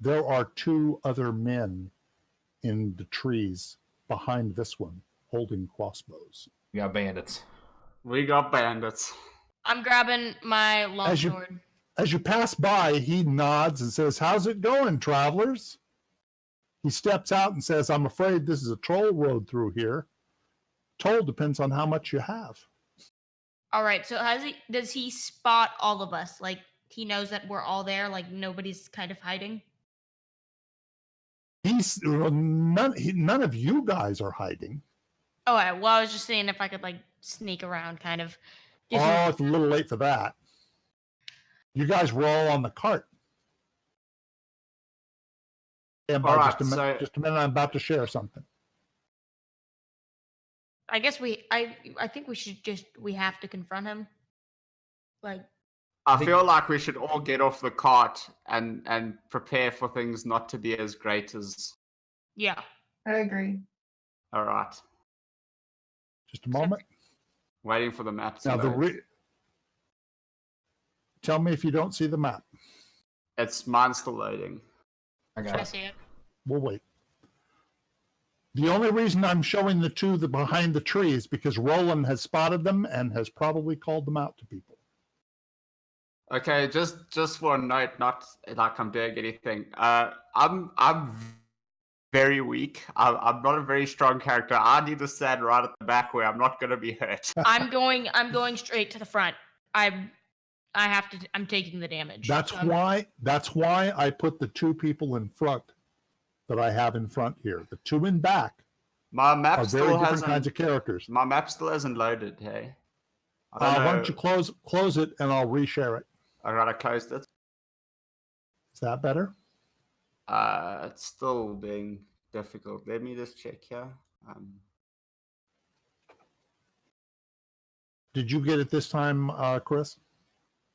There are two other men in the trees behind this one holding crossbows. We got bandits. We got bandits. I'm grabbing my longsword. As you pass by, he nods and says, "How's it going, travelers?" He steps out and says, "I'm afraid this is a troll road through here. Toll depends on how much you have." All right. So does he spot all of us? Like he knows that we're all there. Like nobody's kind of hiding. None of you guys are hiding. Oh, right. Well, I was just saying if I could like sneak around, kind of. Oh, it's a little late for that. You guys were all on the cart. And All right, just a minute, I'm about to share something. I guess I think we have to confront him. Like, I feel like we should all get off the cart and prepare for things not to be as great as. yeah. I agree. All right. Just a moment. Waiting for the map to Now, load. Tell me if you don't see the map. Mine's still loading. I got I it. see it. We'll wait. The only reason I'm showing the two behind the tree is because Roland has spotted them and has probably called them out to people. Okay, just for a note, not like I'm doing anything. I'm very weak. I'm not a very strong character. I need to stand right at the back where I'm not going to be hurt. I'm going straight to the front. I'm taking the damage. That's why I put the two people in front that I have in front here. The two in back My map are still very different hasn't. kinds of characters. My map still hasn't loaded. Hey, I don't know. Why don't you close it and I'll reshare it. I gotta close it. Is that better? It's still being difficult. Let me just check here. Did you get it this time, Chris?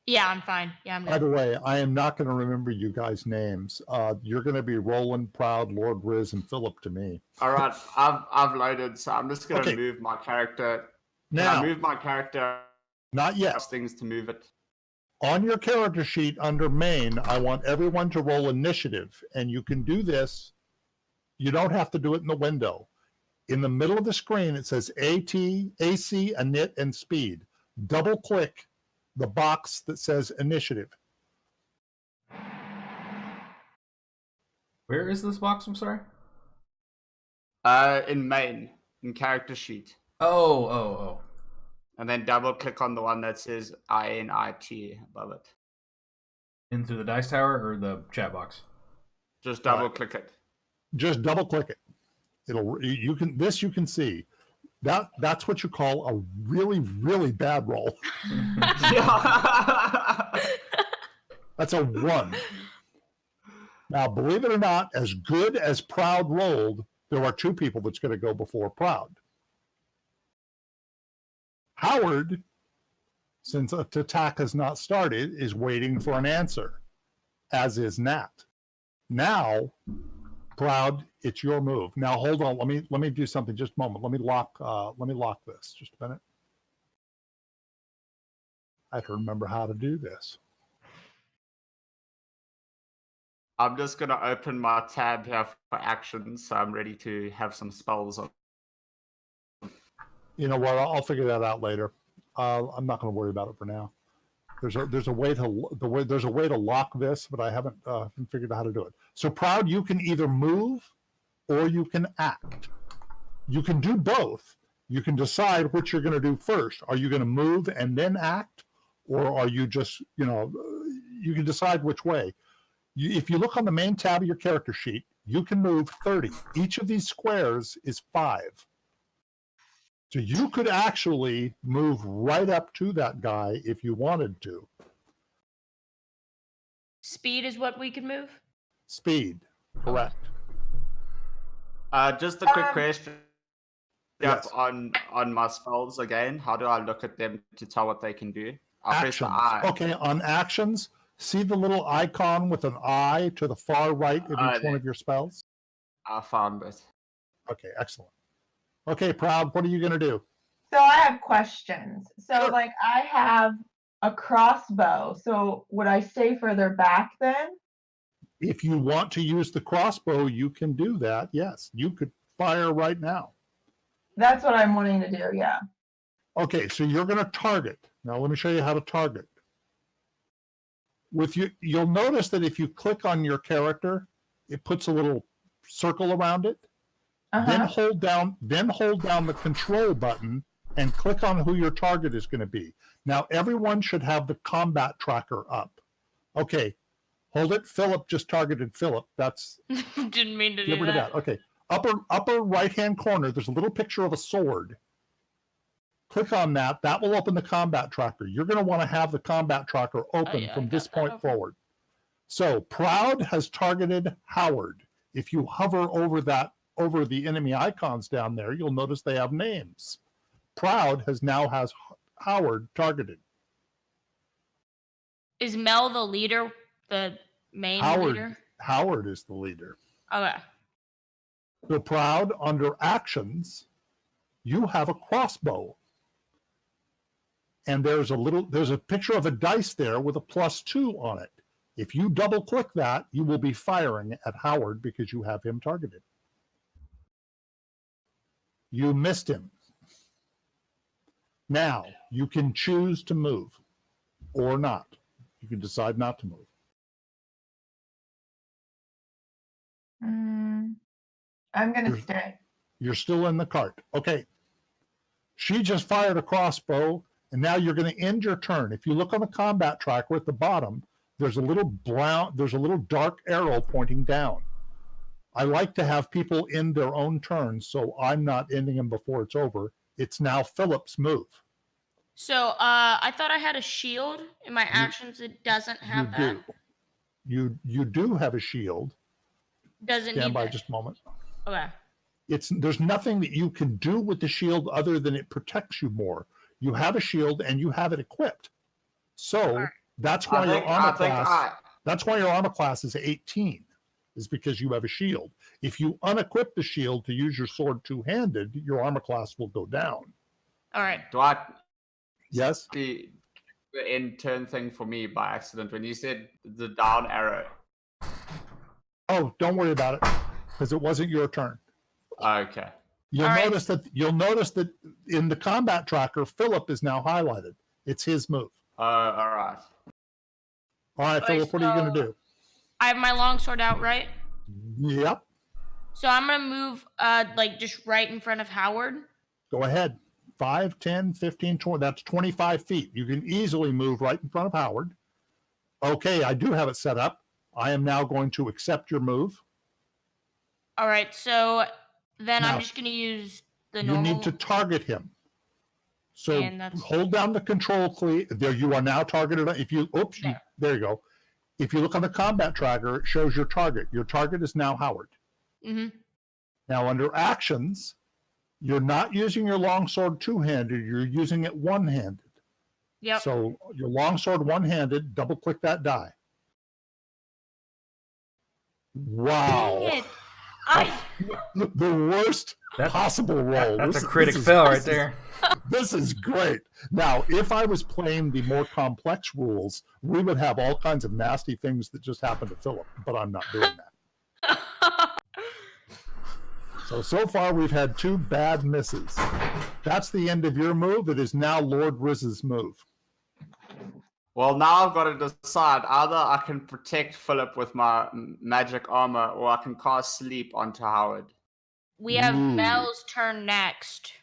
Yeah, I'm fine. Yeah, I'm By good. the way, I am not going to remember you guys' names. You're going to be Roland, Proud, Lord Rizz, and Philip to me. All right, I've loaded, so I'm just gonna move my character. Now, Can I move my character? Not yet. Things to move it. On your character sheet under main, I want everyone to roll initiative, and you can do this. You don't have to do it in the window. In the middle of the screen, it says AT, AC, init, and speed. Double click the box that says initiative. Where is this box? I'm sorry. In main, in character sheet. Oh. And then double click on the one that says INIT above it. Into the dice tower or the chat box? Just double click it. Just double click it. You can see. That's what you call a really, really bad roll. That's a 1. Now, believe it or not, as good as Proud rolled, there are 2 people that's going to go before Proud. Howard, since the attack has not started, is waiting for an answer, as is Nat. Now, Proud, it's your move. Now hold on. Let me do something. Just a moment. Let me lock this. Just a minute. I have to remember how to do this. I'm just gonna open my tab here for actions, so I'm ready to have some spells on. You know what? I'll figure that out later. I'm not going to worry about it for now. There's a way to lock this, but I haven't figured out how to do it. So Proud, you can either move or you can act. You can do both. You can decide what you're going to do first. Are you going to move and then act, or are you just you can decide which way. If you look on the main tab of your character sheet, you can move 30. Each of these squares is 5. So you could actually move right up to that guy if you wanted to. Speed is what we can move? Speed, correct. Just a quick question. Yes. On my spells again. How do I look at them to tell what they can do? I'll press the Actions. I. Okay, on actions, see the little icon with an eye to the far right of each one of your spells? I found it. Okay, excellent. Okay, Proud, what are you going to do? So I have questions. So Sure. like I have a crossbow. So would I stay further back then? If you want to use the crossbow, you can do that. Yes, you could fire right now. That's what I'm wanting to do, yeah. Okay, so you're going to target. Now let me show you how to target. You'll notice that if you click on your character, it puts a little circle around it. Then hold down the control button and click on who your target is going to be. Now everyone should have the combat tracker up. Okay, hold it. Philip just targeted Philip. That's Didn't mean to get do rid of that. that. Okay, upper right hand corner. There's a little picture of a sword. Click on that. That will open the combat tracker. You're going to want to have the combat tracker open from this point forward. So Proud has targeted Howard. If you hover over the enemy icons down there, you'll notice they have names. Proud has Howard targeted. Is Mel the leader, the main leader? Howard is the leader. Okay. So Proud, under actions, you have a crossbow. And there's a picture of a dice there with a +2 on it. If you double click that, you will be firing at Howard because you have him targeted. You missed him. Now, you can choose to move or not. You can decide not to move. I'm going to stay. You're still in the cart. Okay. She just fired a crossbow, and now you're going to end your turn. If you look on the combat tracker at the bottom, there's a little dark arrow pointing down. I like to have people end their own turns, so I'm not ending them before it's over. It's now Philip's move. So I thought I had a shield in my actions. It doesn't have that. You do have a shield. Doesn't Stand need by that. just a moment. Okay. There's nothing that you can do with the shield other than it protects you more. You have a shield and you have it equipped. So that's why your armor class is 18, is because you have a shield. If you unequip the shield to use your sword two-handed, your armor class will go down. All right. Yes? The end turn thing for me by accident when you said the down arrow. Oh, don't worry about it, because it wasn't your turn. Okay. You'll notice that in the combat tracker, Philip is now highlighted. It's his move. All right. All right, Philip, what are you going to do? I have my longsword out, right? Yep. So I'm going to move just right in front of Howard. Go ahead. 5, 10, 15, 20. That's 25 feet. You can easily move right in front of Howard. Okay, I do have it set up. I am now going to accept your move. All right, so then I'm just going to use the normal. You need to target him. So hold down the control key. There, you are now targeted. There you go. If you look on the combat tracker, it shows your target. Your target is now Howard. Mm-hmm. Now, under actions, you're not using your longsword two-handed. You're using it one-handed. Yep. So your longsword one-handed, double-click that die. Wow. Dang it. The worst possible roll. That's a critic fail right there. This is great. Now, if I was playing the more complex rules, we would have all kinds of nasty things that just happened to Philip, but I'm not doing that. So far we've had 2 bad misses. That's the end of your move. It is now Lord Rizz's move. Well, now I've got to decide. Either I can protect Philip with my magic armor, or I can cast sleep onto Howard. We have Mel's turn next.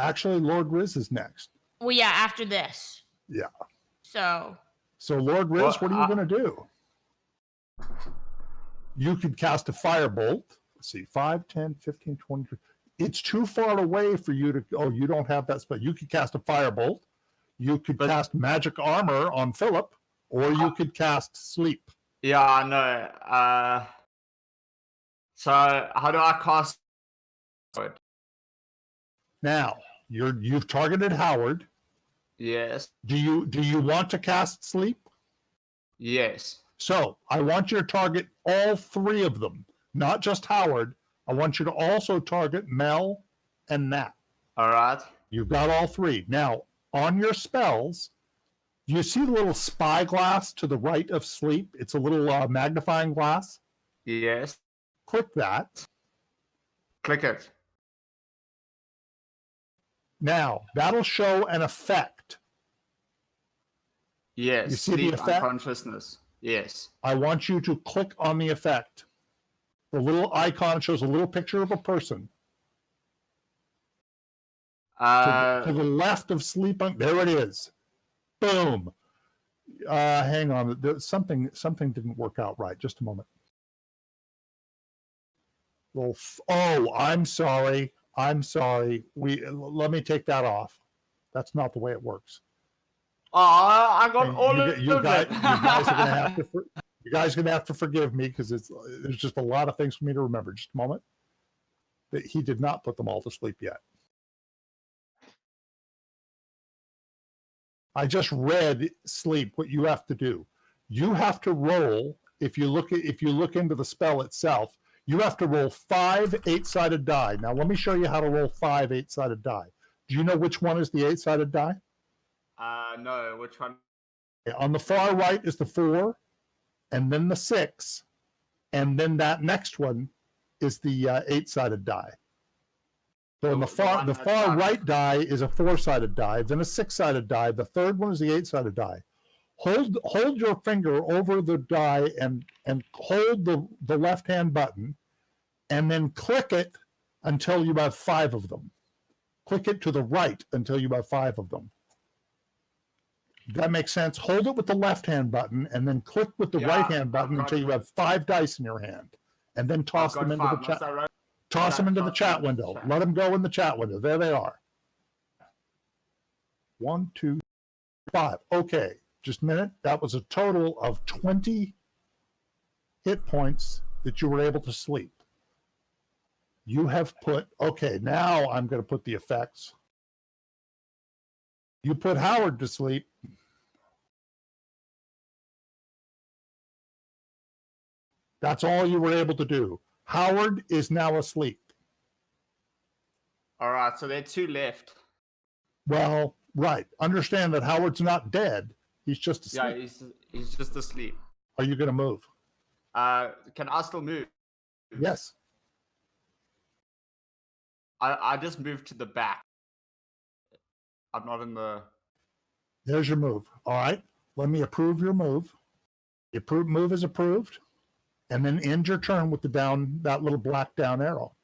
Actually, Lord Rizz is next. Well, yeah, after this. Yeah. So Lord Rizz, what are you going to do? You could cast a firebolt. Let's see, 5, 10, 15, 20. It's too far away for you to... Oh, you don't have that spell. You could cast a firebolt. You could cast magic armor on Philip, or you could cast sleep. Yeah, I know. So how do I cast? Now you've targeted Howard. Yes. Do you want to cast sleep? Yes. So I want you to target all 3 of them, not just Howard. I want you to also target Mel and Nat. All right. You've got all 3 now. On your spells, you see the little spyglass to the right of sleep? It's a little magnifying glass. Yes. Click that. Click it. Now, that'll show an effect. Yes. You see the effect? Consciousness. Yes. I want you to click on the effect. The little icon shows a little picture of a person. To the left of sleep. There it is. Boom. Hang on. Something didn't work out right. Just a moment. Well, I'm sorry. Let me take that off. That's not the way it works. I got all of it. You guys are gonna have to forgive me because there's just a lot of things for me to remember. Just a moment. He did not put them all to sleep yet. I just read sleep. What you have to do, you have to roll. If you look into the spell itself, you have to roll 5 8-sided die. Now let me show you how to roll 5 8-sided die. Do you know which one is the 8-sided die? No. Which one? On the far right is the 4, and then the 6, and then that next one is the 8-sided die. So the far right die is a 4-sided die, then a 6-sided die. The third one is the 8-sided die. Hold your finger over the die and hold the left hand button, and then click it until you have 5 of them. Click it to the right until you have 5 of them. That makes sense. Hold it with the left-hand button and then click with the right-hand button until you have 5 dice in your hand, and then toss them into the chat. Toss them into the chat window. Let them go in the chat window. There they are. 1, 2, 5. Okay, just a minute. That was a total of 20 hit points that you were able to sleep. You have put, okay, now I'm going to put the effects. You put Howard to sleep. That's all you were able to do. Howard is now asleep. All right, so there are 2 left. Well, right. Understand that Howard's not dead. He's just asleep. Yeah, he's just asleep. Are you going to move? Can I still move? Yes. I just moved to the back. I'm not in the... There's your move. All right. Let me approve your move. Your move is approved. And then end your turn with that little black down arrow.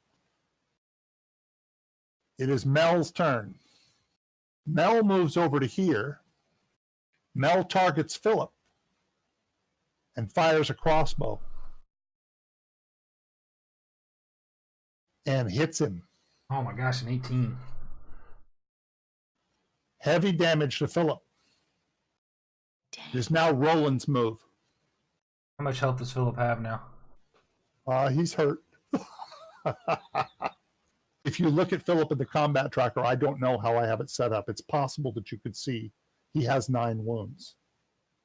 It is Mel's turn. Mel moves over to here. Mel targets Philip and fires a crossbow and hits him. Oh my gosh, an 18. Heavy damage to Philip. It is now Roland's move. How much health does Philip have now? He's hurt. If you look at Philip in the combat tracker, I don't know how I have it set up. It's possible that you could see he has 9 wounds.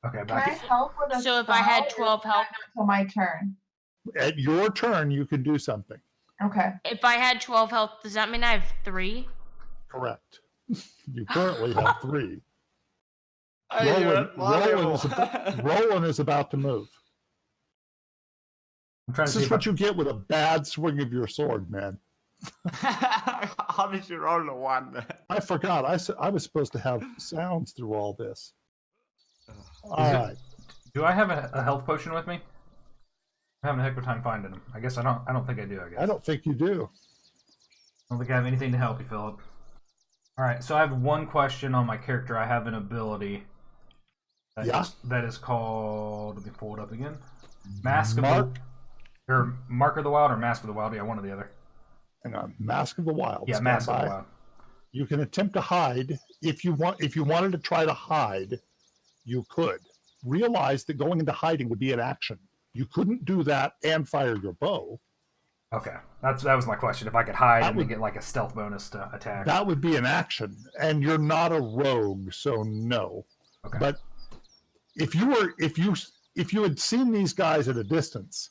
Okay, Can I help with a So if I had spell, 12 health, until my turn. At your turn, you can do something. Okay. if I had 12 health, does that mean I have 3? Correct. You currently have 3. Roland Roland is about to move. I'm trying This to see is what you get with a bad swing of your sword, man. How did you roll a 1? I forgot. I was supposed to have sounds through all this. All right. Do I have a health potion with me? I'm having a heck of a time finding them. I guess I don't think I do. I don't think you do. I don't think I have anything to help you, Philip. All right, so I have one question on my character. I have an ability. That is called. Let me pull it up again. Mask of or Mark of the Wild or Mask of the Wild. Yeah, one or the other. Hang on. Mask of the Wild. Yeah, Mask of the Wild. You can attempt to hide if you want. If you wanted to try to hide, you could. Realize that going into hiding would be an action. You couldn't do that and fire your bow. Okay, that was my question. If I could hide and get like a stealth bonus to attack, that would be an action. And you're not a rogue, so no. Okay. But if you had seen these guys at a distance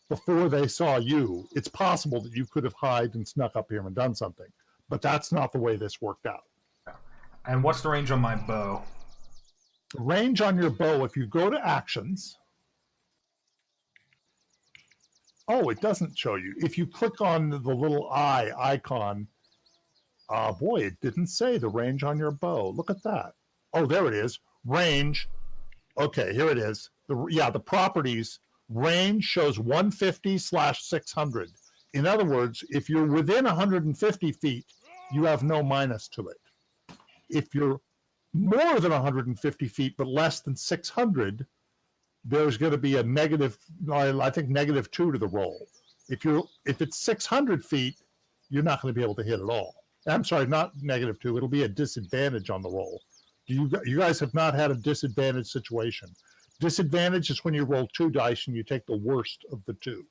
before they saw you, it's possible that you could have hid and snuck up here and done something. But that's not the way this worked out. Okay. And what's the range on my bow? The range on your bow, if you go to actions. Oh, it doesn't show you. If you click on the little eye icon, boy, it didn't say the range on your bow. Look at that. Oh, there it is. Range. Okay, here it is. The properties. Range shows 150/600. In other words, if you're within 150 feet, you have no minus to it. If you're more than 150 feet but less than 600, there's going to be a negative, I think -2 to the roll. If it's 600 feet, you're not going to be able to hit at all. I'm sorry, not -2. It'll be a disadvantage on the roll. You guys have not had a disadvantage situation. Disadvantage is when you roll 2 dice and you take the worst of the 2.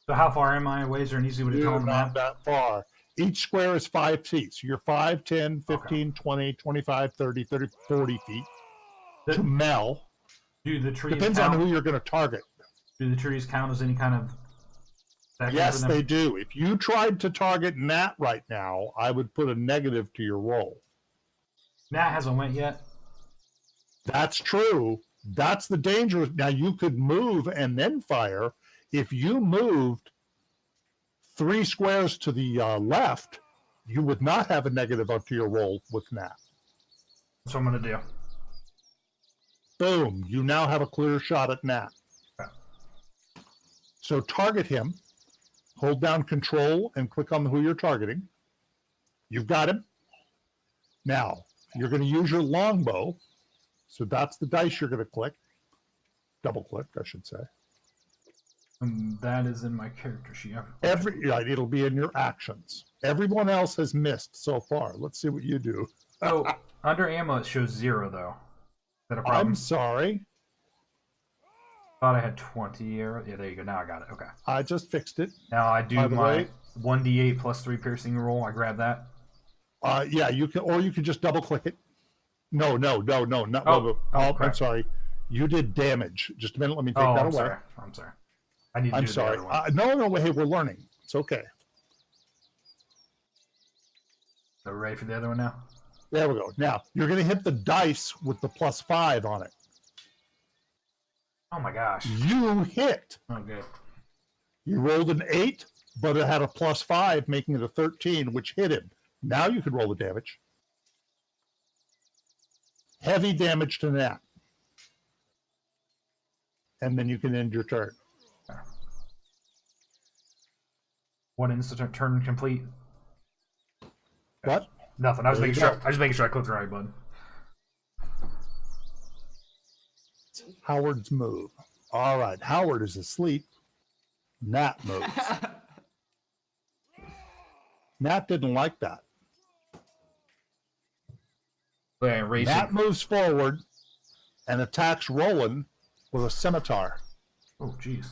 So how far am I away? Is there an easy way to tell them not that far. Each square is 5 feet. So you're 5, 10, 15, 20, 25, 30, 40 feet. To Mel. Do the trees Depends count? on who you're going to target. Do the trees count as any kind of... Yes, they do. If you tried to target Nat right now, I would put a negative to your roll. Nat hasn't went yet. That's true. That's the danger. Now, you could move and then fire. If you moved 3 squares to the left, you would not have a negative up to your roll with Nat. That's what I'm going to do. Boom. You now have a clear shot at Nat. Okay. So target him. hold down Control and click on who you're targeting. You've got him. Now, you're going to use your longbow. So that's the dice you're going to click. Double click, I should say. That is in my character sheet. It'll be in your actions. Everyone else has missed so far. Let's see what you do. Oh, under ammo it shows 0 though. Is that a problem? I'm sorry. Thought I had 20 arrows. Yeah, there you go. Now I got it. Okay. I just fixed it. Now I do By the my way- 1d8 plus 3 piercing roll. I grab that. Yeah, you can, or you can just double click it. No, not. Oh, I'm crap. sorry. You did damage. Just a minute. Let me take Oh, that I'm away. sorry. I'm sorry. I need to I'm do sorry. the other one. No. Hey, we're learning. It's okay. So we're ready for the other one now? There we go. Now you're going to hit the dice with the +5 on it. Oh my gosh. You hit. Oh, good. You rolled an 8, but it had a +5, making it a 13, which hit him. Now you can roll the damage. Heavy damage to Nat. And then you can end your turn. One instant turn complete. What? Nothing. I was There making you sure. go. I was making sure I clicked the right button. Howard's move. All right. Howard is asleep. Nat moves. Nat didn't like that. Okay, race Nat moves forward and attacks Roland with a scimitar. Oh, jeez.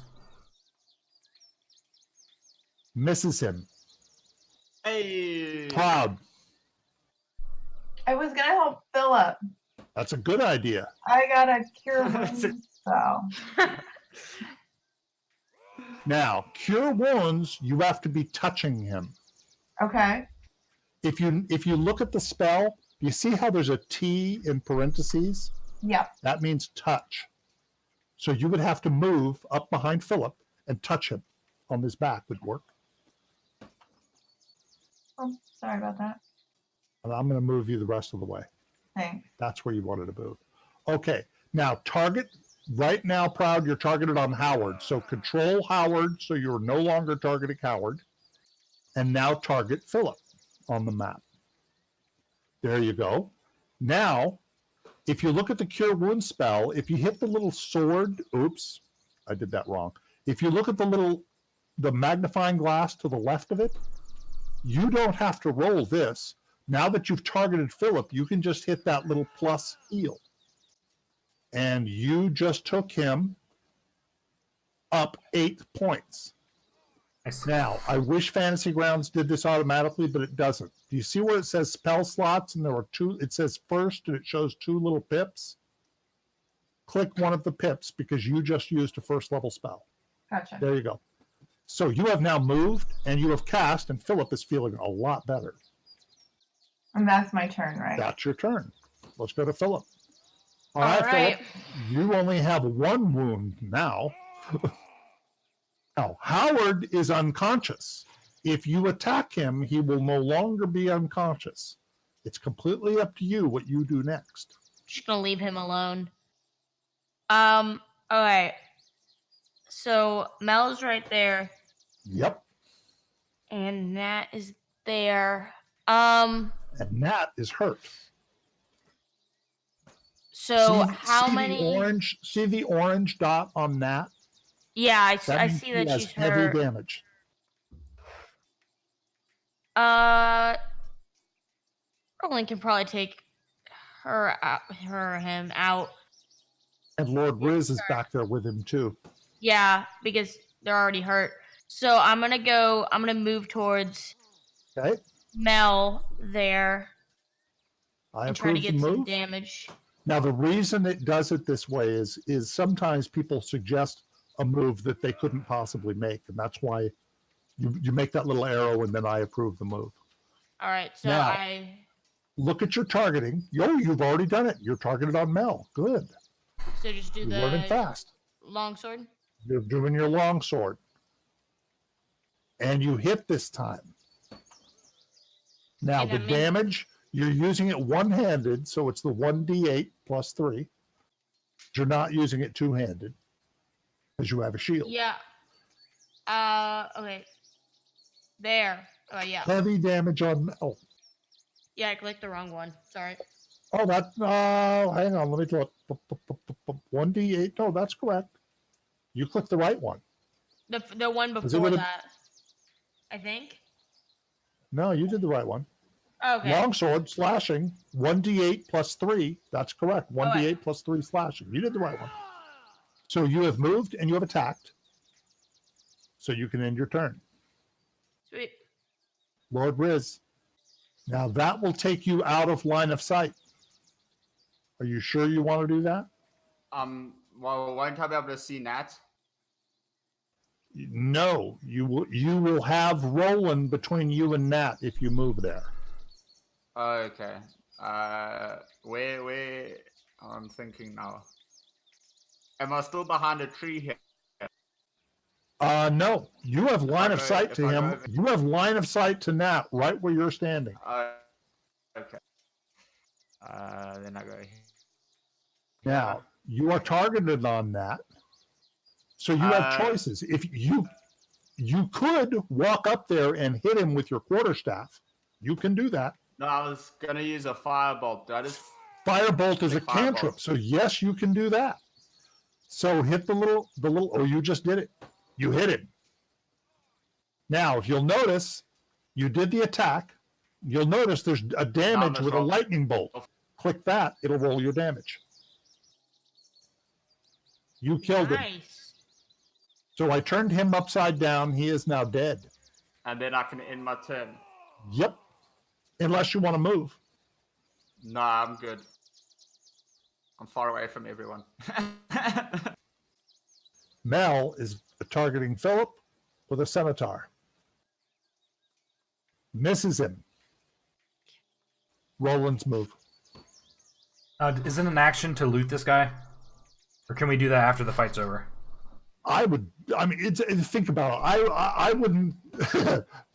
Misses him. Hey. Cloud. I was gonna help Philip. That's a good idea. I got a cure wounds spell. Now, cure wounds, you have to be touching him. Okay. If you look at the spell, you see how there's a T in parentheses? Yep. That means touch. So you would have to move up behind Philip and touch him on his back would work. Oh, sorry about that. And I'm going to move you the rest of the way. Thanks. That's where you wanted to move. Okay. Now target right now, Proud, you're targeted on Howard. So control Howard so you're no longer targeting Howard. And now target Philip on the map. There you go. Now, if you look at the Cure Wound spell, if you hit the little sword, oops, I did that wrong. If you look at the magnifying glass to the left of it, you don't have to roll this. Now that you've targeted Philip, you can just hit that little plus heal. And you just took him up 8 points. I see. Now, I wish Fantasy Grounds did this automatically, but it doesn't. Do you see where it says spell slots and there are 2? It says first and it shows 2 little pips. Click one of the pips because you just used a first level spell. Gotcha. There you go. So you have now moved and you have cast, and Philip is feeling a lot better. And that's my turn, right? That's your turn. Let's go to Philip. All All right, right. Philip. You only have 1 wound now. Now, Howard is unconscious. If you attack him, he will no longer be unconscious. It's completely up to you what you do next. Just gonna leave him alone. Okay. So Mel's right there, Yep. and Nat is there. And Nat is hurt. So how see many? See the orange dot on Nat? Yeah, I means see he that has she's heavy hurt. damage. Roland can probably take him out. And Lord Rizz is back there with him too. Yeah, because they're already hurt. So I'm gonna move towards Okay. Mel there I and try to approve get the some move. damage. Now, the reason it does it this way is sometimes people suggest a move that they couldn't possibly make, and that's why you make that little arrow, and then I approve the move. All right, so Now- Look at your targeting. You've already done it. You're targeted on Mel. Good. just do You're learning the fast. longsword. You're doing your longsword. And you hit this time. Now, Okay, the that means- damage, you're using it one-handed, so it's the 1d8 plus 3. You're not using it two-handed because you have a shield. Yeah. Okay. There. Oh, yeah. Heavy damage on Mel. Yeah, I clicked the wrong one. Sorry. Oh, that. Hang on. Let me do it. 1d8. No, that's correct. You clicked the right one. The one before that. I think. No, you did the right one. Okay. Longsword slashing 1d8 plus 3. That's correct. 1d8 plus 3 slashing. You did the right one. So you have moved and you have attacked. So you can end your turn. Sweet. Lord Rizz. Now that will take you out of line of sight. Are you sure you want to do that? Well, won't I be able to see Nat? No, you will have Roland between you and Nat if you move there. Okay. Where? I'm thinking now. Am I still behind a tree here? No, you have line of sight to him. You have line of sight to Nat right where you're standing. Okay. Then I go here. Now, you are targeted on that. So you have choices. If you could walk up there and hit him with your quarterstaff. You can do that. No, I was going to use a firebolt. Firebolt is a cantrip. So yes, you can do that. So hit the little, oh, you just did it. You hit him. Now, if you'll notice, you did the attack. You'll notice there's a damage with a lightning bolt. Click that. It'll roll your damage. You killed him. So I turned him upside down. He is now dead. And then I can end my turn. Yep. Unless you want to move. No, I'm good. I'm far away from everyone. Mel is targeting Philip with a scimitar. Misses him. Roland's move. Is it an action to loot this guy? Or can we do that after the fight's over? Think about it. I wouldn't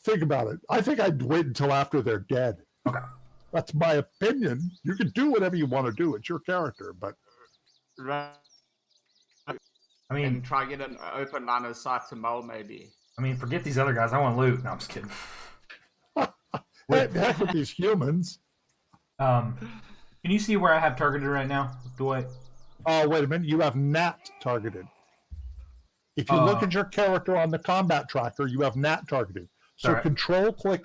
think about it. I think I'd wait until after they're dead. Okay. That's my opinion. You can do whatever you want to do. It's your character, but... Right. I mean... And try to get an open line of sight to Mel, maybe. I mean, forget these other guys. I want loot. No, I'm just kidding. Heck with these humans. Can you see where I have targeted right now? Do I... Oh, wait a minute. You have Nat targeted. If you look at your character on the combat tracker, you have Nat targeted. So right. control click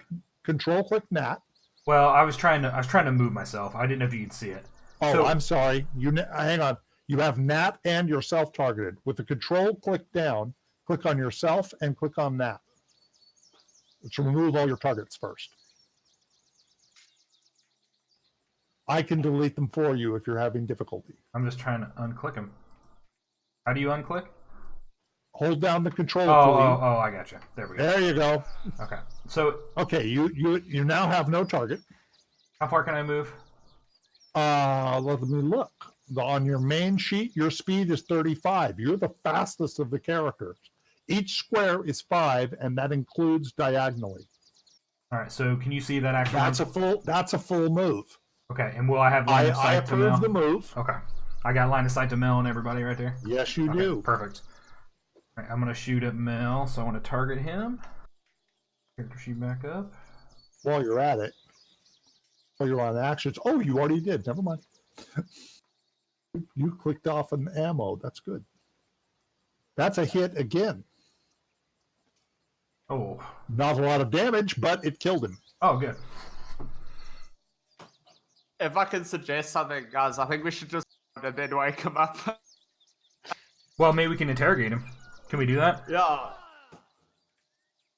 Nat. Well, I was trying to move myself. I didn't know if you could see it. Oh, so, I'm sorry. Hang on. You have Nat and yourself targeted. With the control click down, click on yourself and click on Nat. Let's remove all your targets first. I can delete them for you if you're having difficulty. I'm just trying to unclick them. How do you unclick? Hold down the control key. Oh, I got you. There we go. There you go. Okay. So. Okay, you now have no target. How far can I move? Let me look. On your main sheet, your speed is 35. You're the fastest of the characters. Each square is 5, and that includes diagonally. All right. So can you see that actually? That's a full move. Okay, and will I have line of sight to Mel? I approve the move. Okay. I got line of sight to Mel and everybody right there? Yes, you do. Perfect. All right, I'm going to shoot at Mel, so I want to target him. Character sheet back up. While you're at it. While you're on actions. Oh, you already did. Never mind. You clicked off an ammo. That's good. That's a hit again. Oh. Not a lot of damage, but it killed him. Oh, good. If I can suggest something, guys, I think we should just and then wake him up. Well, maybe we can interrogate him. Can we do that? Yeah.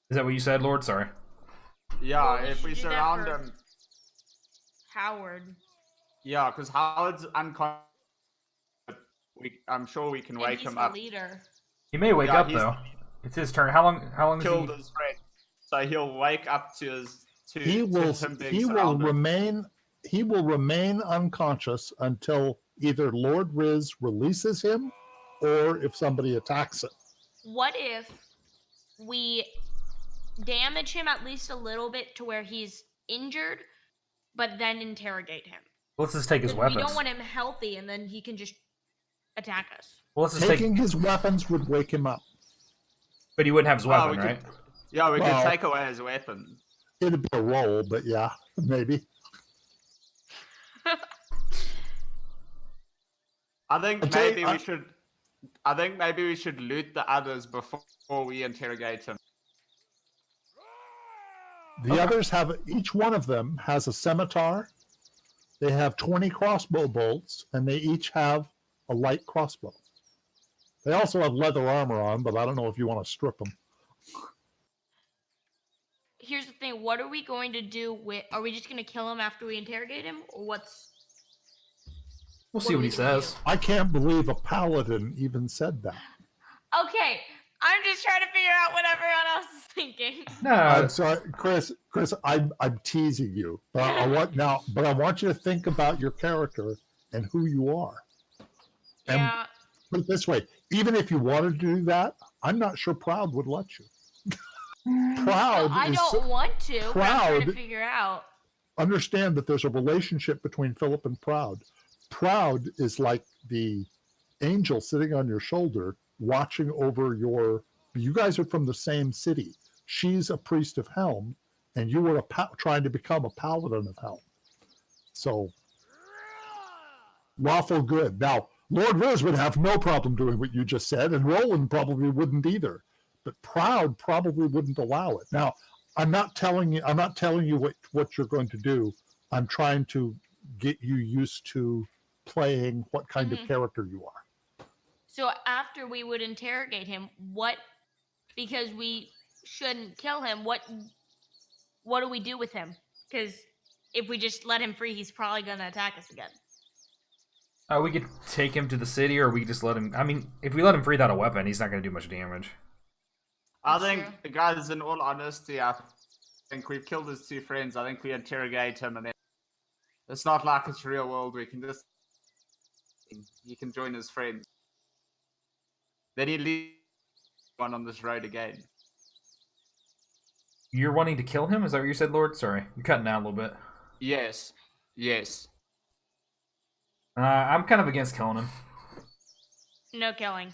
Is that what you said, Lord? Sorry. Yeah, well, if we surround him. Howard. Yeah, because Howard's unconscious. I'm sure we can wake him up. Leader. He may wake up though. It's his turn. How long is he? Killed his friend. So he'll wake up to his. He will remain unconscious until either Lord Rizz releases him, or if somebody attacks him. What if we damage him at least a little bit to where he's injured, but then interrogate him? Let's just take his weapons. We don't want him healthy, and then he can just attack us. Well, let's just Taking his weapons would wake him up. But he wouldn't have his weapon, right? Yeah, we Well- could take away his weapon. It'd be a roll, but yeah, maybe. I think I'll tell you- maybe we should. I think maybe we should loot the others before we interrogate him. The others have, each one of them has a scimitar. They have 20 crossbow bolts, and they each have a light crossbow. They also have leather armor on, but I don't know if you want to strip them. Here's the thing. What are we going to do with... Are we just going to kill him after we interrogate him? Or what's... We'll see are what we he gonna says. I can't believe a paladin even said that. Okay. I'm just trying to figure out what everyone else is thinking. No, I'm sorry, Chris. I'm teasing you, but I want you to think about your character and who you are. And Yeah. put it this way: even if you wanted to do that, I'm not sure Proud would let you. Proud Well, I is don't want to. But I'm trying to Proud- figure out. understand that there's a relationship between Philip and Proud. Proud is like the angel sitting on your shoulder, watching over your. You guys are from the same city. She's a priest of Helm, and you were trying to become a paladin of Helm. So, lawful good. Now, Lord Rizz would have no problem doing what you just said, and Roland probably wouldn't either. But Proud probably wouldn't allow it. Now, I'm not telling you what you're going to do. I'm trying to get you used to playing what kind of character you are. So after we would interrogate him, what... Because we shouldn't kill him, what do we do with him? Because if we just let him free, he's probably going to attack us again. we could take him to the city, or we could just let him. I mean, if we let him free without a weapon, he's not going to do much damage. I That's think, true. guys, in all honesty, I think we've killed his two friends. I think we interrogate him, and then it's not like it's real world. We can just he can join his friends. Then he leaves one on this road again. You're wanting to kill him? Is that what you said, Lord? Sorry, you're cutting out a little bit. Yes, yes. I'm kind of against killing him. No killing.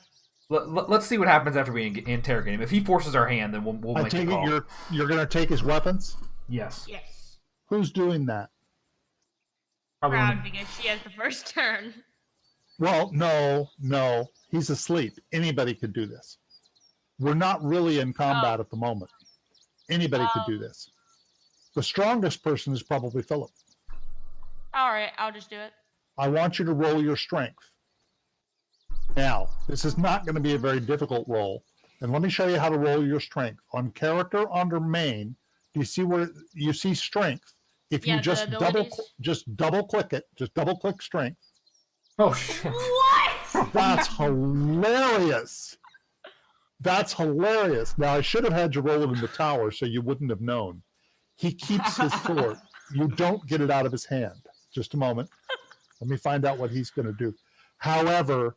Let's see what happens after we interrogate him. If he forces our hand, then we'll I make the take call. it you're going to take his weapons. Yes. Yes. Who's doing that? Probably Proud one of- because she has the first turn. Well, no, he's asleep. Anybody could do this. We're not really in combat at the moment. Anybody could do this. The strongest person is probably Philip. All right, I'll just do it. I want you to roll your strength. Now, this is not going to be a very difficult roll. And let me show you how to roll your strength. On character under main, do you see where you see strength? If you Yeah, the just abilities. double click it, just double click strength. Oh shit! What? That's hilarious. That's hilarious. Now, I should have had you roll it in the tower so you wouldn't have known. He keeps his sword. You don't get it out of his hand. Just a moment. Let me find out what he's going to do. However,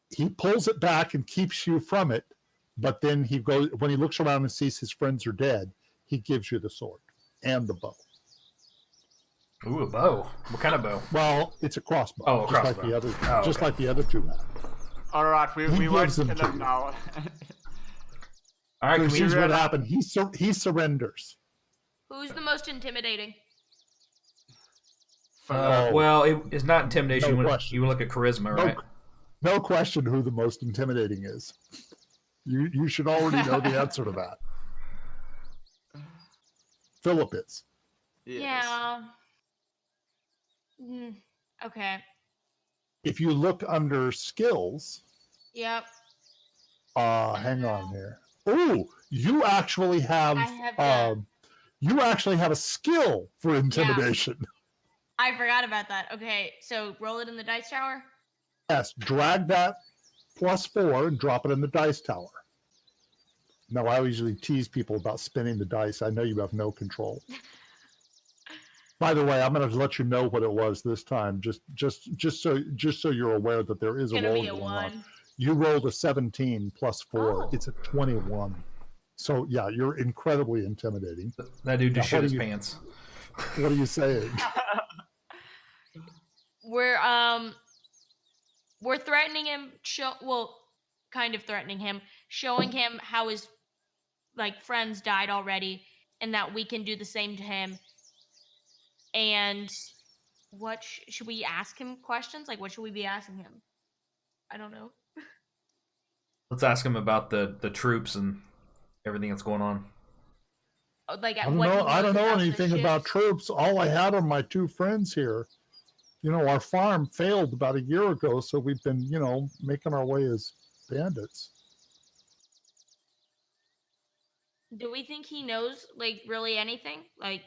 he pulls it back and keeps you from it, but then he goes, when he looks around and sees his friends are dead, he gives you the sword and the bow. Ooh, a bow. What kind of bow? Well, it's a crossbow. Oh, a just crossbow. like the other, Oh, just okay. like the other two have. All right, He we won't gives them kill to him you. now. All right, So can we here's what realize- happened. He surrenders. Who's the most intimidating? Oh. Well, it's not intimidation. No you, question. you look at charisma, right? No question who the most intimidating is. You should already know the answer to that. Philip is. Yes. Yeah. Okay. If you look under skills, Yep. hang on here. Oh, you actually have, I have the- you actually have a skill for intimidation. I forgot about that. Okay, so roll it in the dice tower. Yes, drag that +4 and drop it in the dice tower. Now, I usually tease people about spinning the dice. I know you have no control. By the way, I'm going to let you know what it was this time, just so you're aware that there is It's a gonna roll be a going 1. on. You rolled a 17 +4. Oh. It's a 21. So yeah, you're incredibly intimidating. That dude just Now, shit what his do you- pants. What are you saying? We're threatening him. Kind of threatening him, showing him how his like friends died already, and that we can do the same to him. And what should we ask him questions? Like, what should we be asking him? I don't know. Let's ask him about the troops and everything that's going on. Like, I don't what know. he I knows don't know about the anything about ships? troops. All I had are my two friends here. You know, our farm failed about a year ago, so we've been, you know, making our way as bandits. Do we think he knows, like, really anything? Like,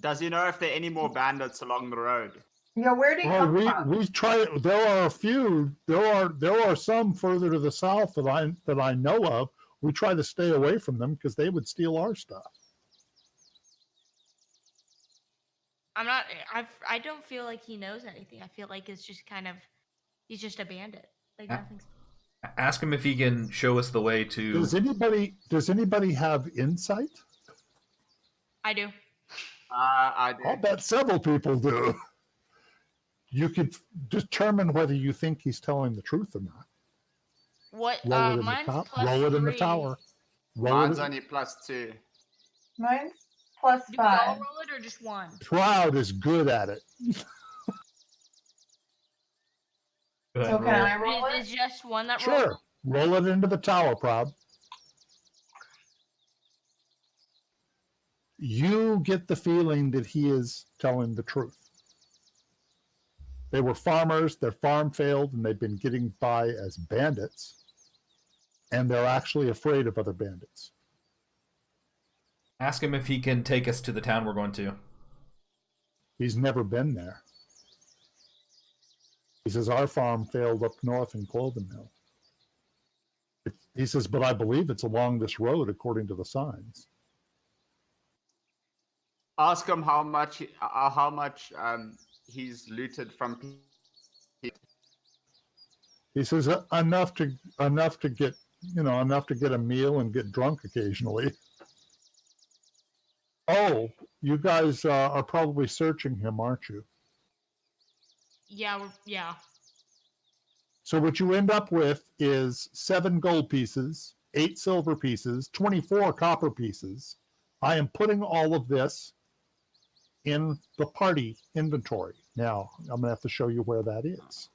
Does he know if there are any more bandits along the road? Yeah, where did he Well, come from? we try. There are a few. There are some further to the south that I know of. We try to stay away from them because they would steal our stuff. I don't feel like he knows anything. I feel like it's just kind of, he's just a bandit. Like, nothing's. Ask him if he can show us the way to. Does anybody have insight? I do. I I'll do. bet several people do. You could determine whether you think he's telling the truth or not. What? Roll it in the Mine's top. plus Roll it in the 3. tower. Roll Mine's it. only +2. Mine's plus Do we all 5. roll it or just one? Proud is good at it. Go ahead So and can roll. I roll it? Is just one that Sure. rolls? Roll it into the tower, Proud. You get the feeling that he is telling the truth. They were farmers, their farm failed, and they've been getting by as bandits. And they're actually afraid of other bandits. Ask him if he can take us to the town we're going to. He's never been there. He says, our farm failed up north in Cloven Hill. He says, but I believe it's along this road according to the signs. Ask him how much he's looted from people. He says enough to get, you know, enough to get a meal and get drunk occasionally. Oh, you guys are probably searching him, aren't you? Yeah, yeah. So what you end up with is 7 gold pieces, 8 silver pieces, 24 copper pieces. I am putting all of this in the party inventory. Now, I'm going to have to show you where that is.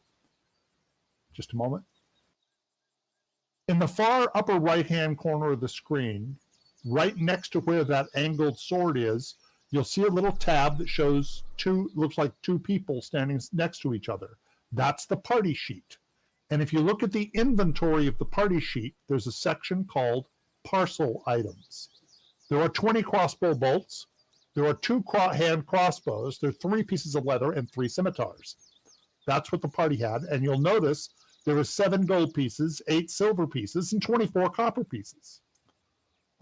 Just a moment. In the far upper right-hand corner of the screen, right next to where that angled sword is, you'll see a little tab that shows looks like two people standing next to each other. That's the party sheet. And if you look at the inventory of the party sheet, there's a section called Parcel Items. There are 20 crossbow bolts. There are 2 hand crossbows. There are 3 pieces of leather and 3 scimitars. That's what the party had. And you'll notice there are 7 gold pieces, 8 silver pieces, and 24 copper pieces.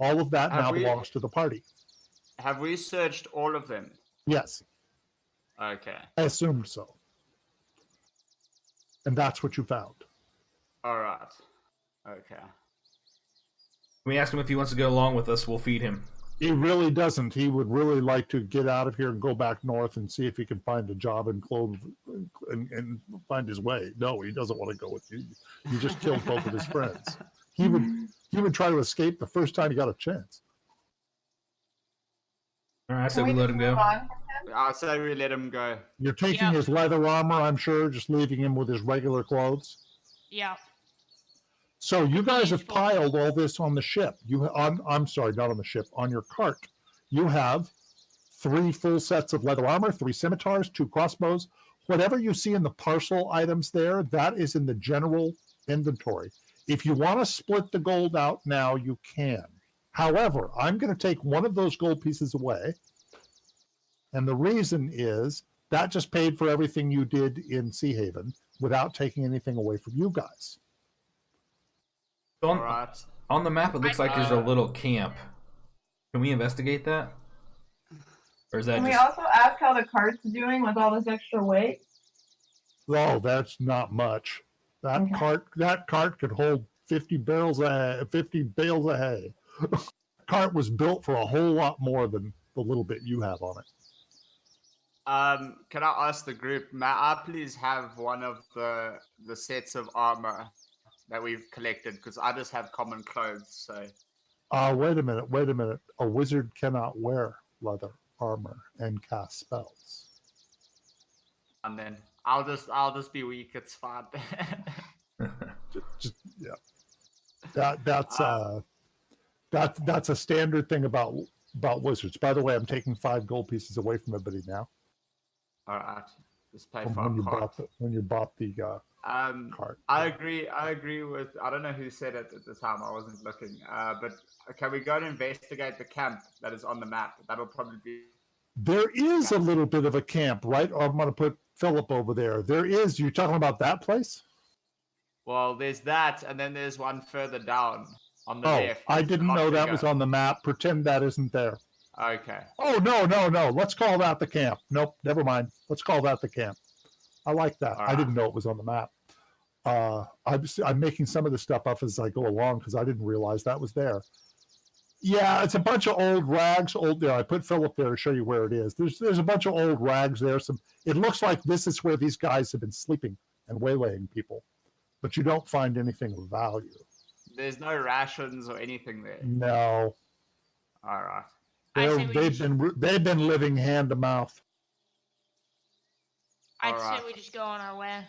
All of that now belongs to the party. Have we searched all of them? Yes, Okay. I assumed so. And that's what you found. All right. Okay. We ask him if he wants to go along with us. We'll feed him. He really doesn't. He would really like to get out of here and go back north and see if he can find a job and and find his way. No, he doesn't want to go with you. You just killed both of his friends. He would try to escape the first time he got a chance. All right, so Can we let just him move go. on? I'll say we let him go. You're taking his leather armor, I'm sure, just leaving him with his regular clothes. Yeah. So you guys have piled all this on the ship. I'm sorry, not on the ship, on your cart. You have 3 full sets of leather armor, 3 scimitars, 2 crossbows. Whatever you see in the parcel items there, that is in the general inventory. If you want to split the gold out now, you can. However, I'm going to take one of those gold pieces away. And the reason is that just paid for everything you did in Sea Haven without taking anything away from you guys. On, All right. on the map, it looks like there's a little camp. Can we investigate that? Or is that Can we just... also ask how the cart's doing with all this extra weight? Oh, that's not much. That Okay. cart could hold 50 bales of hay. Cart was built for a whole lot more than the little bit you have on it. Can I ask the group, may I please have one of the sets of armor that we've collected? Because I just have common clothes, so Wait a minute. A wizard cannot wear leather armor and cast spells. And then I'll just be weak. It's fine. Just yeah. That's a standard thing about wizards. By the way, I'm taking 5 gold pieces away from everybody now. All right, just pay From for when a you card. bought the card. I agree with. I don't know who said it at the time. I wasn't looking. But can we go and investigate the camp that is on the map? That'll probably be. There is a little bit of a camp, right? I'm going to put Philip over there. There is. You're talking about that place? Well, there's that, and then there's one further down on the Oh, left. I There's didn't the hot know that trigger. was on the map. Pretend that isn't there. Okay. Oh, no. Let's call that the camp. Nope, never mind. Let's call that the camp. I like that. All I didn't right. know it was on the map. I'm making some of the stuff up as I go along because I didn't realize that was there. Yeah, it's a bunch of old rags. I put Philip there to show you where it is. There's a bunch of old rags there. It looks like this is where these guys have been sleeping and waylaying people, but you don't find anything of value. There's no rations or anything there. No, All right. they've been living hand to mouth. I'd Alright. say we just go on our way.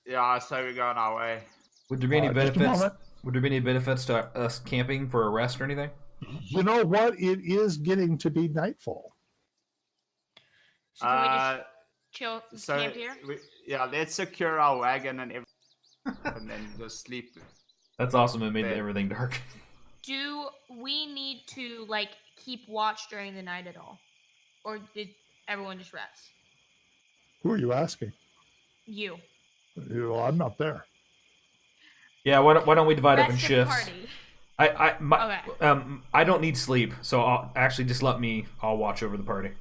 Yeah, I say we go on our way. Would there be any Just a benefits? moment. Would there be any benefits to us camping for a rest or anything? You know what? It is getting to be nightfall. So can we just chill camp here? Let's secure our wagon and everything, and then just sleep. That's awesome. It made Yeah. everything dark. Do we need to keep watch during the night at all, or did everyone just rest? Who are you asking? You. I'm not there. Yeah. Why don't we divide up in Rest of shifts? party. I don't need sleep, so I'll actually just I'll watch over the party.